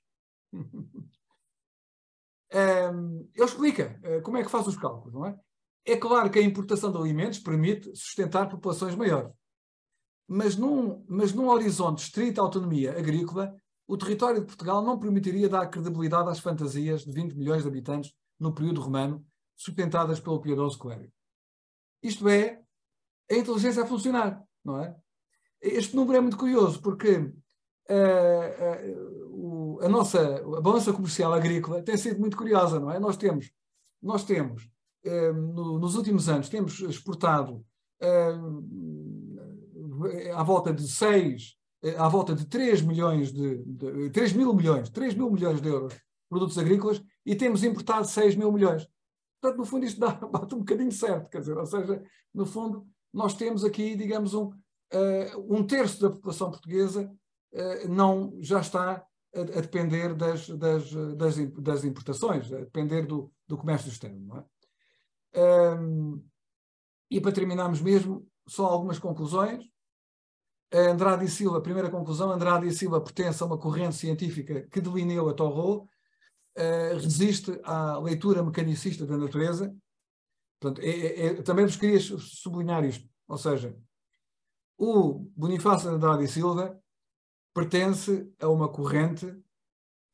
Ele explica como é que faz os cálculos, não é? É claro que a importação de alimentos permite sustentar populações maiores. Mas num horizonte de estrita autonomia agrícola, o território de Portugal não permitiria dar credibilidade às fantasias de 20 milhões de habitantes no período romano, sustentadas pelo piedoso clérigo. Isto é, a inteligência a funcionar, não é? Este número é muito curioso, porque a balança comercial agrícola tem sido muito curiosa, não é? Nós temos nos últimos anos, temos exportado à volta de 3 milhões 3 mil milhões de euros de produtos agrícolas e temos importado 6 mil milhões. Portanto, no fundo, isto bate um bocadinho certo, quer dizer, ou seja, no fundo, nós temos aqui, digamos, um terço da população portuguesa já está a depender das importações, a depender do comércio externo, não é? E para terminarmos mesmo, só algumas conclusões. Andrade e Silva, primeira conclusão, Andrade e Silva pertence a uma corrente científica que delineou a Torró, resiste à leitura mecanicista da natureza. Portanto, também vos queria sublinhar isto, ou seja, o Bonifácio de Andrade e Silva pertence a uma corrente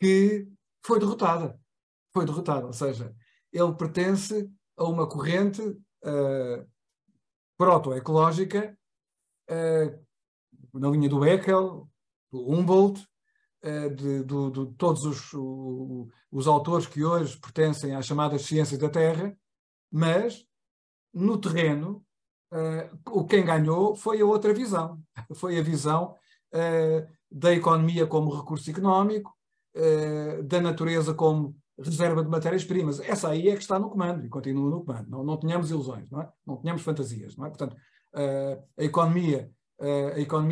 que foi derrotada, ou seja, ele pertence a uma corrente proto-ecológica, na linha do Haeckel, do Humboldt, de todos os autores que hoje pertencem às chamadas ciências da Terra, mas no terreno quem ganhou foi a outra visão, foi a visão da economia como recurso económico, da natureza como reserva de matérias-primas. Essa aí é que está no comando e continua no comando. Não tenhamos ilusões, não é? Não tenhamos fantasias, não é? Portanto, a economia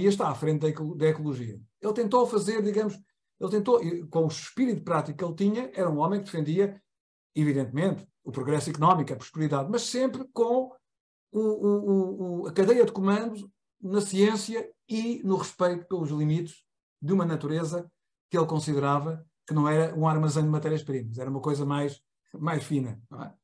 está à frente da ecologia. Ele tentou fazer, digamos, com o espírito prático que ele tinha, era um homem que defendia, evidentemente, o progresso económico, a prosperidade, mas sempre com a cadeia de comando na ciência e no respeito pelos limites de uma natureza que ele considerava que não era um armazém de matérias-primas, era uma coisa mais fina. Não é?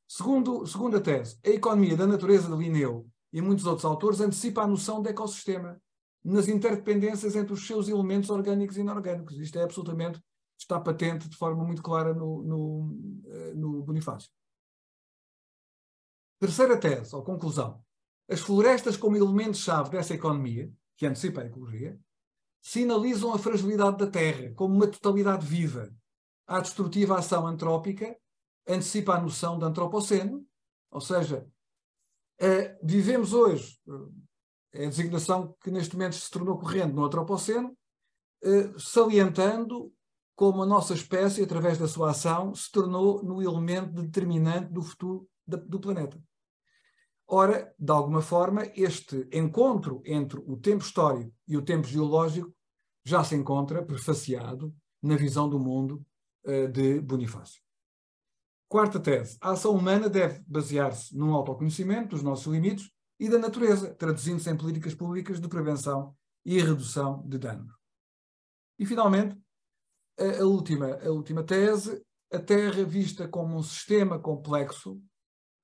Segunda tese, a economia da natureza de Linneu e muitos outros autores antecipa a noção de ecossistema nas interdependências entre os seus elementos orgânicos e inorgânicos. Isto é absolutamente, está patente de forma muito clara no Bonifácio. Terceira tese, ou conclusão. As florestas como elemento-chave dessa economia, que antecipa a ecologia, sinalizam a fragilidade da Terra como uma totalidade viva. A destrutiva ação antrópica antecipa a noção de antropoceno, ou seja, vivemos hoje, é a designação que neste momento se tornou corrente no antropoceno, salientando como a nossa espécie, através da sua ação, se tornou no elemento determinante do futuro do planeta. Ora, de alguma forma, este encontro entre o tempo histórico e o tempo geológico já se encontra prefaciado na visão do mundo de Bonifácio. Quarta tese. A ação humana deve basear-se num autoconhecimento dos nossos limites e da natureza, traduzindo-se em políticas públicas de prevenção e redução de danos. E, finalmente, a última tese, a Terra vista como um sistema complexo,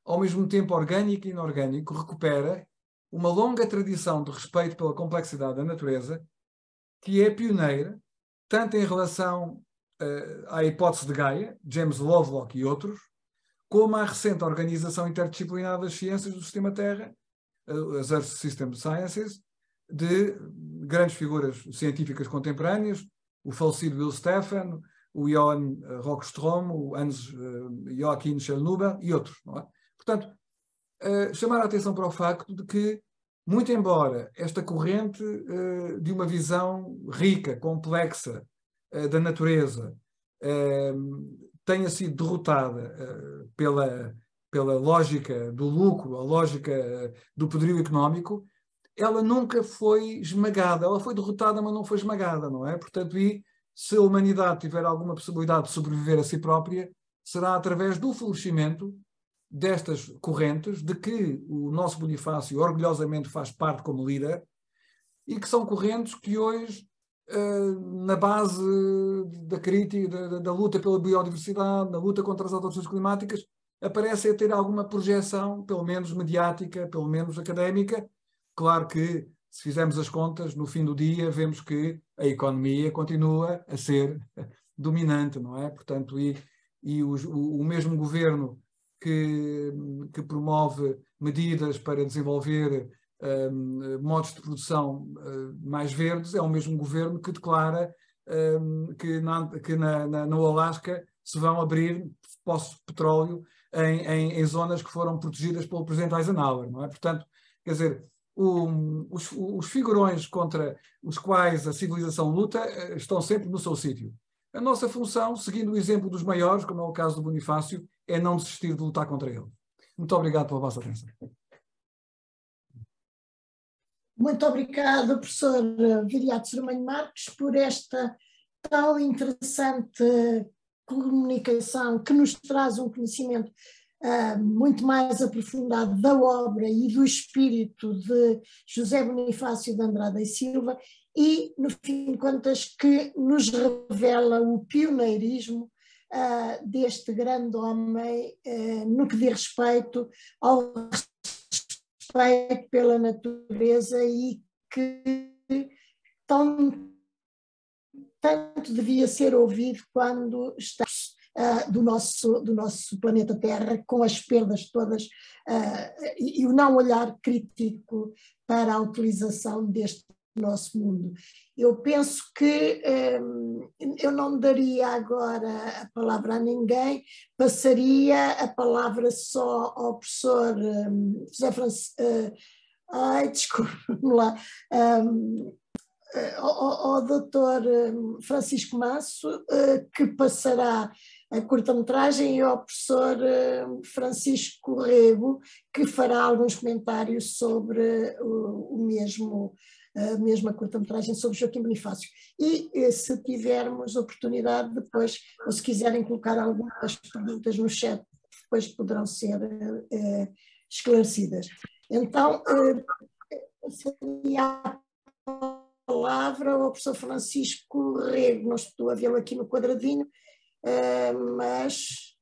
ao mesmo tempo orgânico e inorgânico, recupera uma longa tradição de respeito pela complexidade da natureza, que é pioneira, tanto em relação à hipótese de Gaia, James Lovelock e outros, como à recente organização interdisciplinar das ciências do sistema Terra, as Earth System Sciences, de grandes figuras científicas contemporâneas, o falecido Will Stephan, o Johann Rockström, o Hans Joachim Schellnhuber e outros. Não é? Portanto, chamar a atenção para o facto de que, muito embora esta corrente de uma visão rica, complexa da natureza tenha sido derrotada pela lógica do lucro, a lógica do poderio económico, ela nunca foi esmagada. Ela foi derrotada, mas não foi esmagada, não é? Portanto, e se a humanidade tiver alguma possibilidade de sobreviver a si própria, será através do florescimento destas correntes, de que o nosso Bonifácio orgulhosamente faz parte como líder, e que são correntes que hoje, na base da crítica, da luta pela biodiversidade, da luta contra as alterações climáticas, aparecem a ter alguma projeção, pelo menos mediática, pelo menos académica. Claro que, se fizermos as contas, no fim do dia, vemos que a economia continua a ser dominante, não é? Portanto, o mesmo governo que promove medidas para desenvolver modos de produção mais verdes é o mesmo governo que declara que no Alasca se vão abrir poços de petróleo em zonas que foram protegidas pelo presidente Eisenhower, não é? Portanto, quer dizer, os figurões contra os quais a civilização luta estão sempre no seu sítio. A nossa função, seguindo o exemplo dos maiores, como é o caso do Bonifácio, é não desistir de lutar contra ele. Muito obrigado pela vossa atenção. Muito obrigada, professor Viriato Cermanho Marques, por esta tão interessante comunicação que nos traz um conhecimento muito mais aprofundado da obra e do espírito de José Bonifácio de Andrada e Silva e, no fim de contas, que nos revela o pioneirismo deste grande homem no que diz respeito ao respeito pela natureza e que tanto devia ser ouvido quando está do nosso planeta Terra, com as perdas todas e o não olhar crítico para a utilização deste nosso mundo. Eu penso que eu não daria agora a palavra a ninguém, passaria a palavra só ao professor José Francisco, desculpe-me lá, ao doutor Francisco Masso, que passará a curta-metragem, e ao professor Francisco Rego, que fará alguns comentários sobre a mesma curta-metragem sobre Joaquim Bonifácio. E se tivermos oportunidade depois, ou se quiserem colocar algumas perguntas no chat, depois poderão ser esclarecidas. Então, seria a palavra ao professor Francisco Rego. Não estou a vê-lo aqui no quadradinho, mas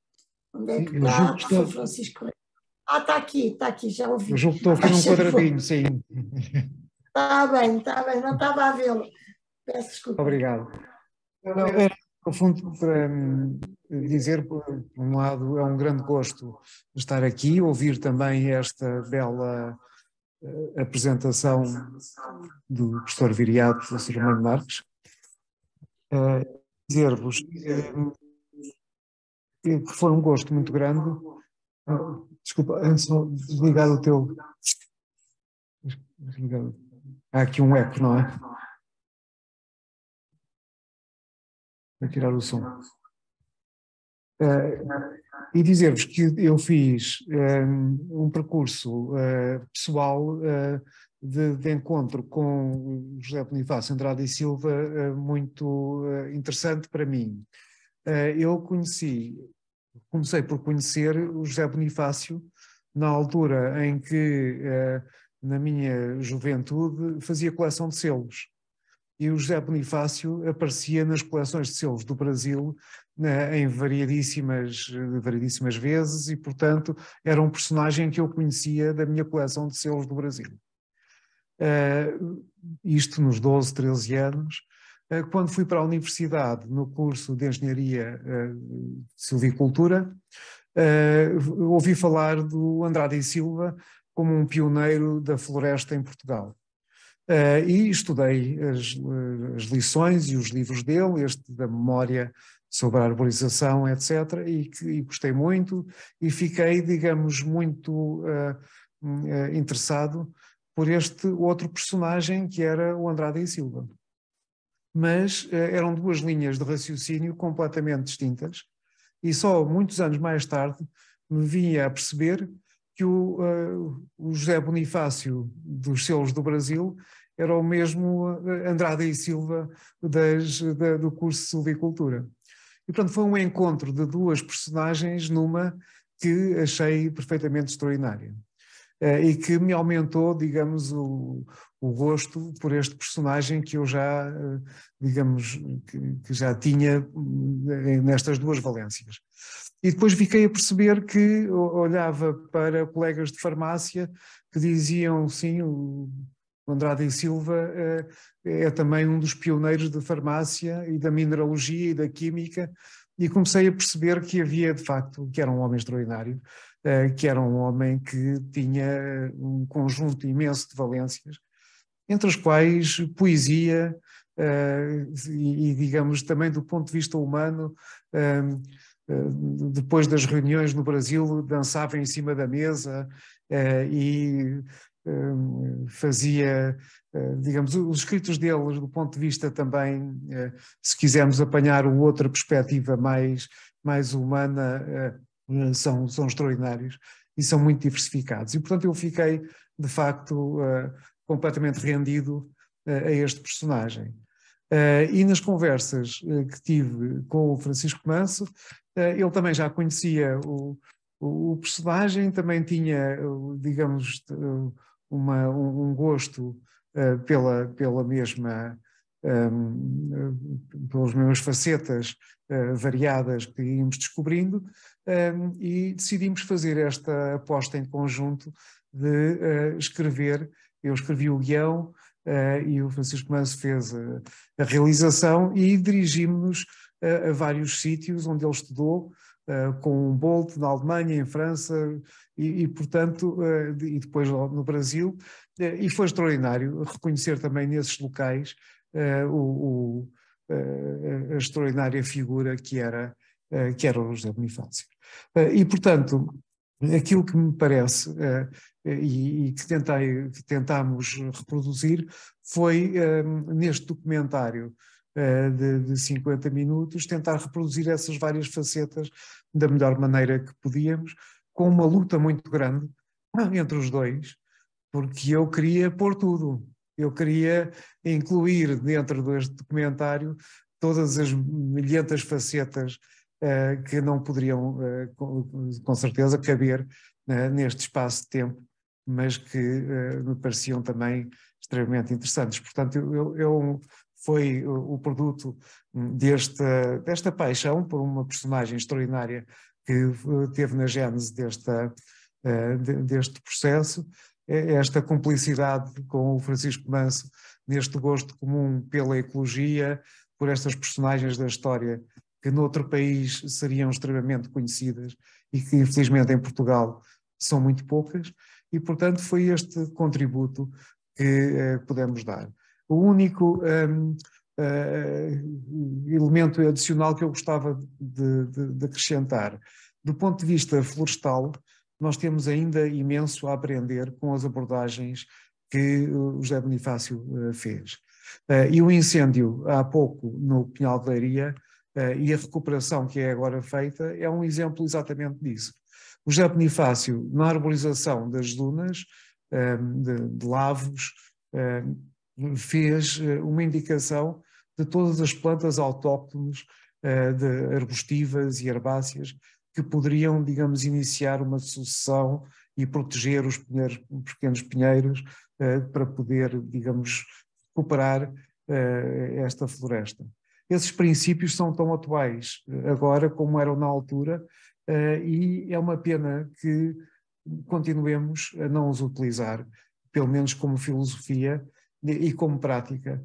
onde é que está, professor Francisco Rego? Está aqui, já ouvi. Eu julgo que estou aqui num quadradinho, sim. Está bem, não estava a vê-lo. Peço desculpa. Obrigado. Era, no fundo, para dizer, por um lado, é um grande gosto estar aqui, ouvir também esta bela apresentação do professor Viriato Cermanho Marques. Dizer-vos que foi um gosto muito grande. Desculpa, é só desligar o teu... Há aqui um eco, não é? Vou tirar o som. E dizer-vos que eu fiz um percurso pessoal de encontro com José Bonifácio Andrade e Silva muito interessante para mim. Eu comecei por conhecer o José Bonifácio na altura em que, na minha juventude, fazia coleção de selos. E o José Bonifácio aparecia nas coleções de selos do Brasil em variedíssimas vezes e, portanto, era um personagem que eu conhecia da minha coleção de selos do Brasil. Isto nos 12, 13 anos. Quando fui para a universidade, no curso de Engenharia de Silvicultura, ouvi falar do Andrade e Silva como um pioneiro da floresta em Portugal. E estudei as lições e os livros dele, este da memória sobre a arborização, etc., e gostei muito e fiquei, digamos, muito interessado por este outro personagem que era o Andrade e Silva. Mas eram duas linhas de raciocínio completamente distintas e só muitos anos mais tarde me vinha a perceber que o José Bonifácio dos selos do Brasil era o mesmo Andrade e Silva do curso de Silvicultura. E, portanto, foi um encontro de duas personagens numa que achei perfeitamente extraordinária. E que me aumentou, digamos, o gosto por este personagem que eu já, digamos, que já tinha nestas duas valências. E depois fiquei a perceber que olhava para colegas de farmácia que diziam, sim, o Andrade e Silva é também um dos pioneiros da farmácia e da mineralogia e da química, e comecei a perceber que havia, de facto, que era um homem extraordinário, que era um homem que tinha um conjunto imenso de valências, entre as quais poesia e, digamos, também do ponto de vista humano, depois das reuniões no Brasil, dançava em cima da mesa e fazia, digamos, os escritos dele do ponto de vista também, se quisermos apanhar outra perspectiva mais humana, são extraordinários e são muito diversificados. E, portanto, eu fiquei, de facto, completamente rendido a este personagem. E nas conversas que tive com o Francisco Manso, ele também já conhecia o personagem, também tinha, digamos, um gosto pelas mesmas facetas variadas que íamos descobrindo, e decidimos fazer esta aposta em conjunto de escrever. Eu escrevi o guião e o Francisco Manso fez a realização, e dirigimos-nos a vários sítios onde ele estudou, com Humboldt na Alemanha, em França e portanto, e depois no Brasil, e foi extraordinário reconhecer também nesses locais a extraordinária figura que era o José Bonifácio. E portanto, aquilo que me parece e que tentámos reproduzir foi, neste documentário de 50 minutos, tentar reproduzir essas várias facetas da melhor maneira que podíamos, com uma luta muito grande entre os dois, porque eu queria pôr tudo. Eu queria incluir dentro deste documentário todas as milhentas facetas que não poderiam, com certeza, caber neste espaço de tempo, mas que me pareciam também extremamente interessantes. Portanto, foi o produto desta paixão por uma personagem extraordinária que teve na gênese deste processo, esta cumplicidade com o Francisco Manso, neste gosto comum pela ecologia, por estas personagens da história que noutro país seriam extremamente conhecidas e que infelizmente em Portugal são muito poucas, e portanto foi este contributo que pudemos dar. O único elemento adicional que eu gostava de acrescentar, do ponto de vista florestal, nós temos ainda imenso a aprender com as abordagens que o José Bonifácio fez. E o incêndio há pouco no Pinhal de Leiria e a recuperação que é agora feita é um exemplo exatamente disso. O José Bonifácio, na arborização das dunas, de lavos, fez uma indicação de todas as plantas autóctones, de arbustivas e herbáceas, que poderiam, digamos, iniciar uma sucessão e proteger os pequenos pinheiros para poder, digamos, recuperar esta floresta. Esses princípios são tão atuais agora como eram na altura, e é uma pena que continuemos a não os utilizar, pelo menos como filosofia e como prática,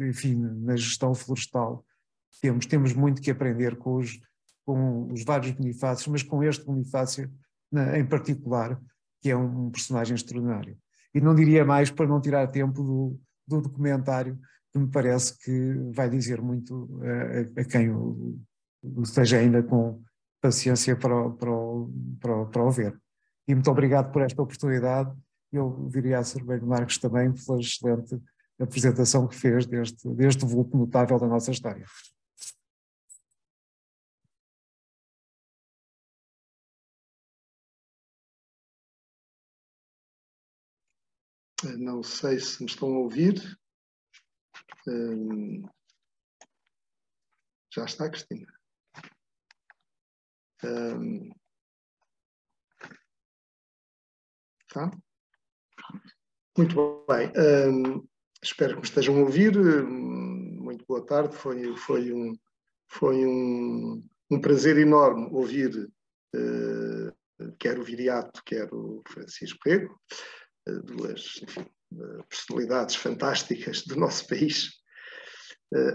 enfim, na gestão florestal. Temos muito que aprender com os vários Bonifácios, mas com este Bonifácio em particular, que é um personagem extraordinário. E não diria mais para não tirar tempo do documentário, que me parece que vai dizer muito a quem esteja ainda com paciência para o ver. E muito obrigado por esta oportunidade. Eu diria a Sr. Ribeiro Marques também pela excelente apresentação que fez deste vulto notável da nossa história. Não sei se me estão a ouvir. Já está, Cristina. Tá? Muito bem. Espero que me estejam a ouvir. Muito boa tarde. Foi um prazer enorme ouvir quer o Viriato, quer o Francisco Rego, duas, enfim, personalidades fantásticas do nosso país,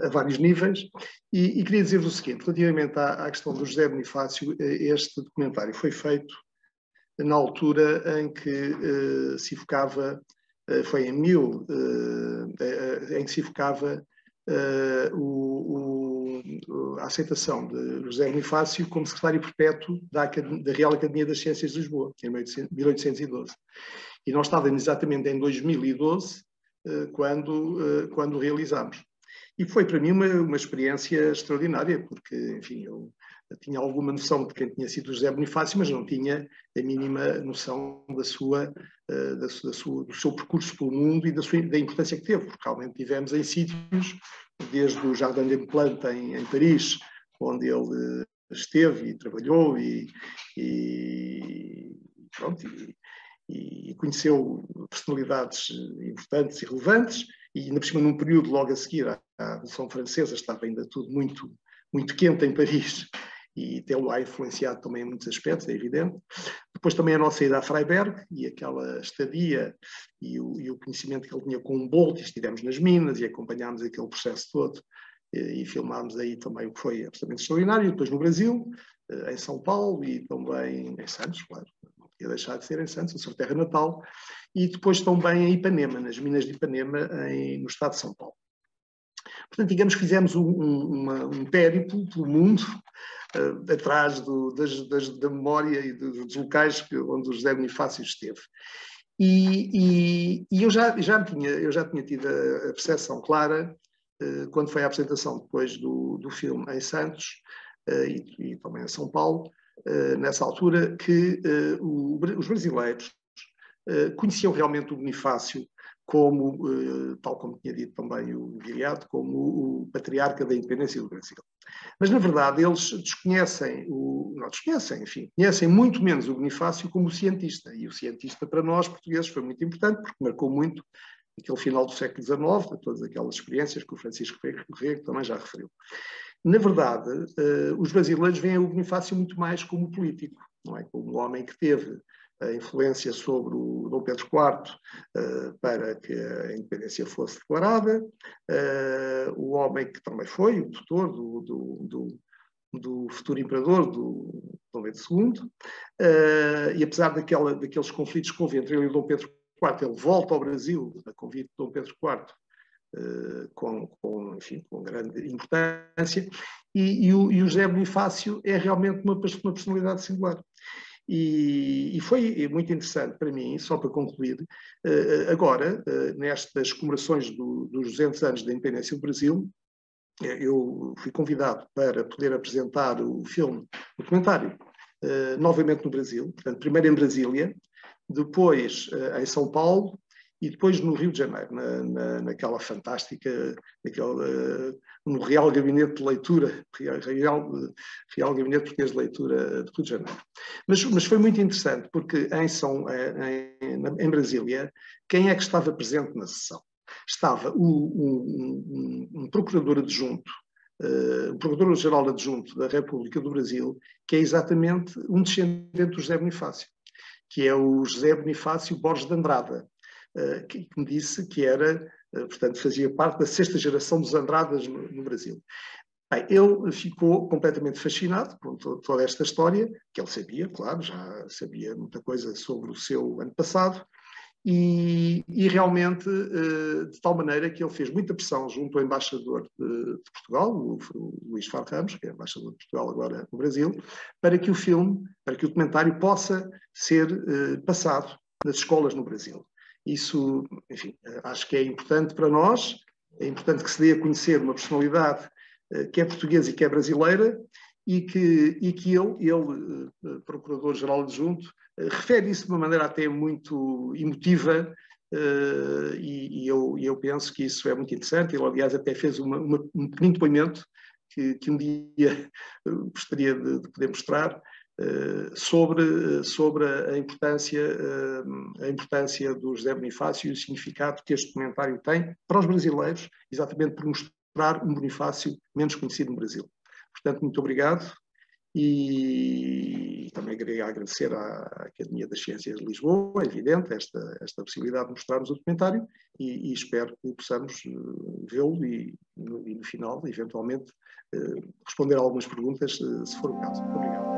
a vários níveis, e queria dizer-vos o seguinte, relativamente à questão do José Bonifácio, este documentário foi feito na altura em que se focava, foi em em que se focava a aceitação de José Bonifácio como secretário perpétuo da Real Academia das Ciências de Lisboa, que é em 1812. E nós estávamos exatamente em 2012 quando realizámos. E foi para mim uma experiência extraordinária, porque, enfim, eu tinha alguma noção de quem tinha sido José Bonifácio, mas não tinha a mínima noção do seu percurso pelo mundo e da importância que teve, porque realmente tivemos em sítios, desde o Jardin des Plantes em Paris, onde ele esteve e trabalhou e conheceu personalidades importantes e relevantes, e ainda por cima num período logo a seguir à Revolução Francesa, estava ainda tudo muito, muito quente em Paris, e tê-lo lá influenciado também em muitos aspectos, é evidente. Depois também a nossa ida a Freiberg, e aquela estadia, e o conhecimento que ele tinha com o Humboldt, estivemos nas minas, e acompanhámos aquele processo todo, e filmámos aí também o que foi absolutamente extraordinário. E depois no Brasil, em São Paulo, e também em Santos, claro, não podia deixar de ser em Santos, a sua terra natal, e depois também em Ipanema, nas minas de Ipanema, no estado de São Paulo. Portanto, digamos que fizemos um périplo pelo mundo, atrás da memória e dos locais onde o José Bonifácio esteve. E eu já tinha tido a percepção clara, quando foi a apresentação depois do filme em Santos e também em São Paulo, nessa altura, que os brasileiros conheciam realmente o Bonifácio como, tal como tinha dito também o Viriato, como o patriarca da independência do Brasil. Mas, na verdade, eles conhecem muito menos o Bonifácio como o cientista. E o cientista, para nós, portugueses, foi muito importante, porque marcou muito aquele final do século XIX, de todas aquelas experiências que o Francisco Rego também já referiu. Na verdade, os brasileiros veem o Bonifácio muito mais como político, não é? Como um homem que teve a influência sobre o Dom Pedro IV para que a independência fosse declarada, o homem que também foi o tutor do futuro imperador, do Dom Pedro II, e apesar daqueles conflitos que houve entre ele e o Dom Pedro IV, ele volta ao Brasil, a convite de Dom Pedro IV, com grande importância, e o José Bonifácio é realmente uma personalidade singular. E foi muito interessante para mim, só para concluir, agora, nestas comemorações dos 200 anos da independência do Brasil, eu fui convidado para poder apresentar o documentário, novamente no Brasil, portanto, primeiro em Brasília, depois em São Paulo e depois no Rio de Janeiro, naquela fantástica, no Real Gabinete de Leitura, Real Gabinete Português de Leitura do Rio de Janeiro. Mas foi muito interessante, porque em Brasília, quem é que estava presente na sessão? Estava um procurador adjunto, o Procurador-Geral Adjunto da República do Brasil, que é exatamente um descendente do José Bonifácio, que é o José Bonifácio Borges de Andrada, que me disse que era, portanto, fazia parte da 6ª geração dos Andradas no Brasil. Bem, ele ficou completamente fascinado com toda esta história, que ele sabia, claro, já sabia muita coisa sobre o seu antepassado, e realmente, de tal maneira que ele fez muita pressão junto ao embaixador de Portugal, o Luís Faro Ramos, que é embaixador de Portugal agora no Brasil, para que o documentário possa ser passado nas escolas no Brasil. Isso, enfim, acho que é importante para nós, é importante que se dê a conhecer uma personalidade que é portuguesa e que é brasileira, e que ele, Procurador-Geral Adjunto, refere isso de uma maneira até muito emotiva, e eu penso que isso é muito interessante. Ele, aliás, até fez um pequeno depoimento que um dia gostaria de poder mostrar, sobre a importância do José Bonifácio e o significado que este documentário tem para os brasileiros, exatamente por mostrar um Bonifácio menos conhecido no Brasil. Portanto, muito obrigado, e também queria agradecer à Academia das Ciências de Lisboa, é evidente, esta possibilidade de mostrarmos o documentário, e espero que possamos vê-lo e no final, eventualmente, responder a algumas perguntas, se for o caso. Muito obrigado.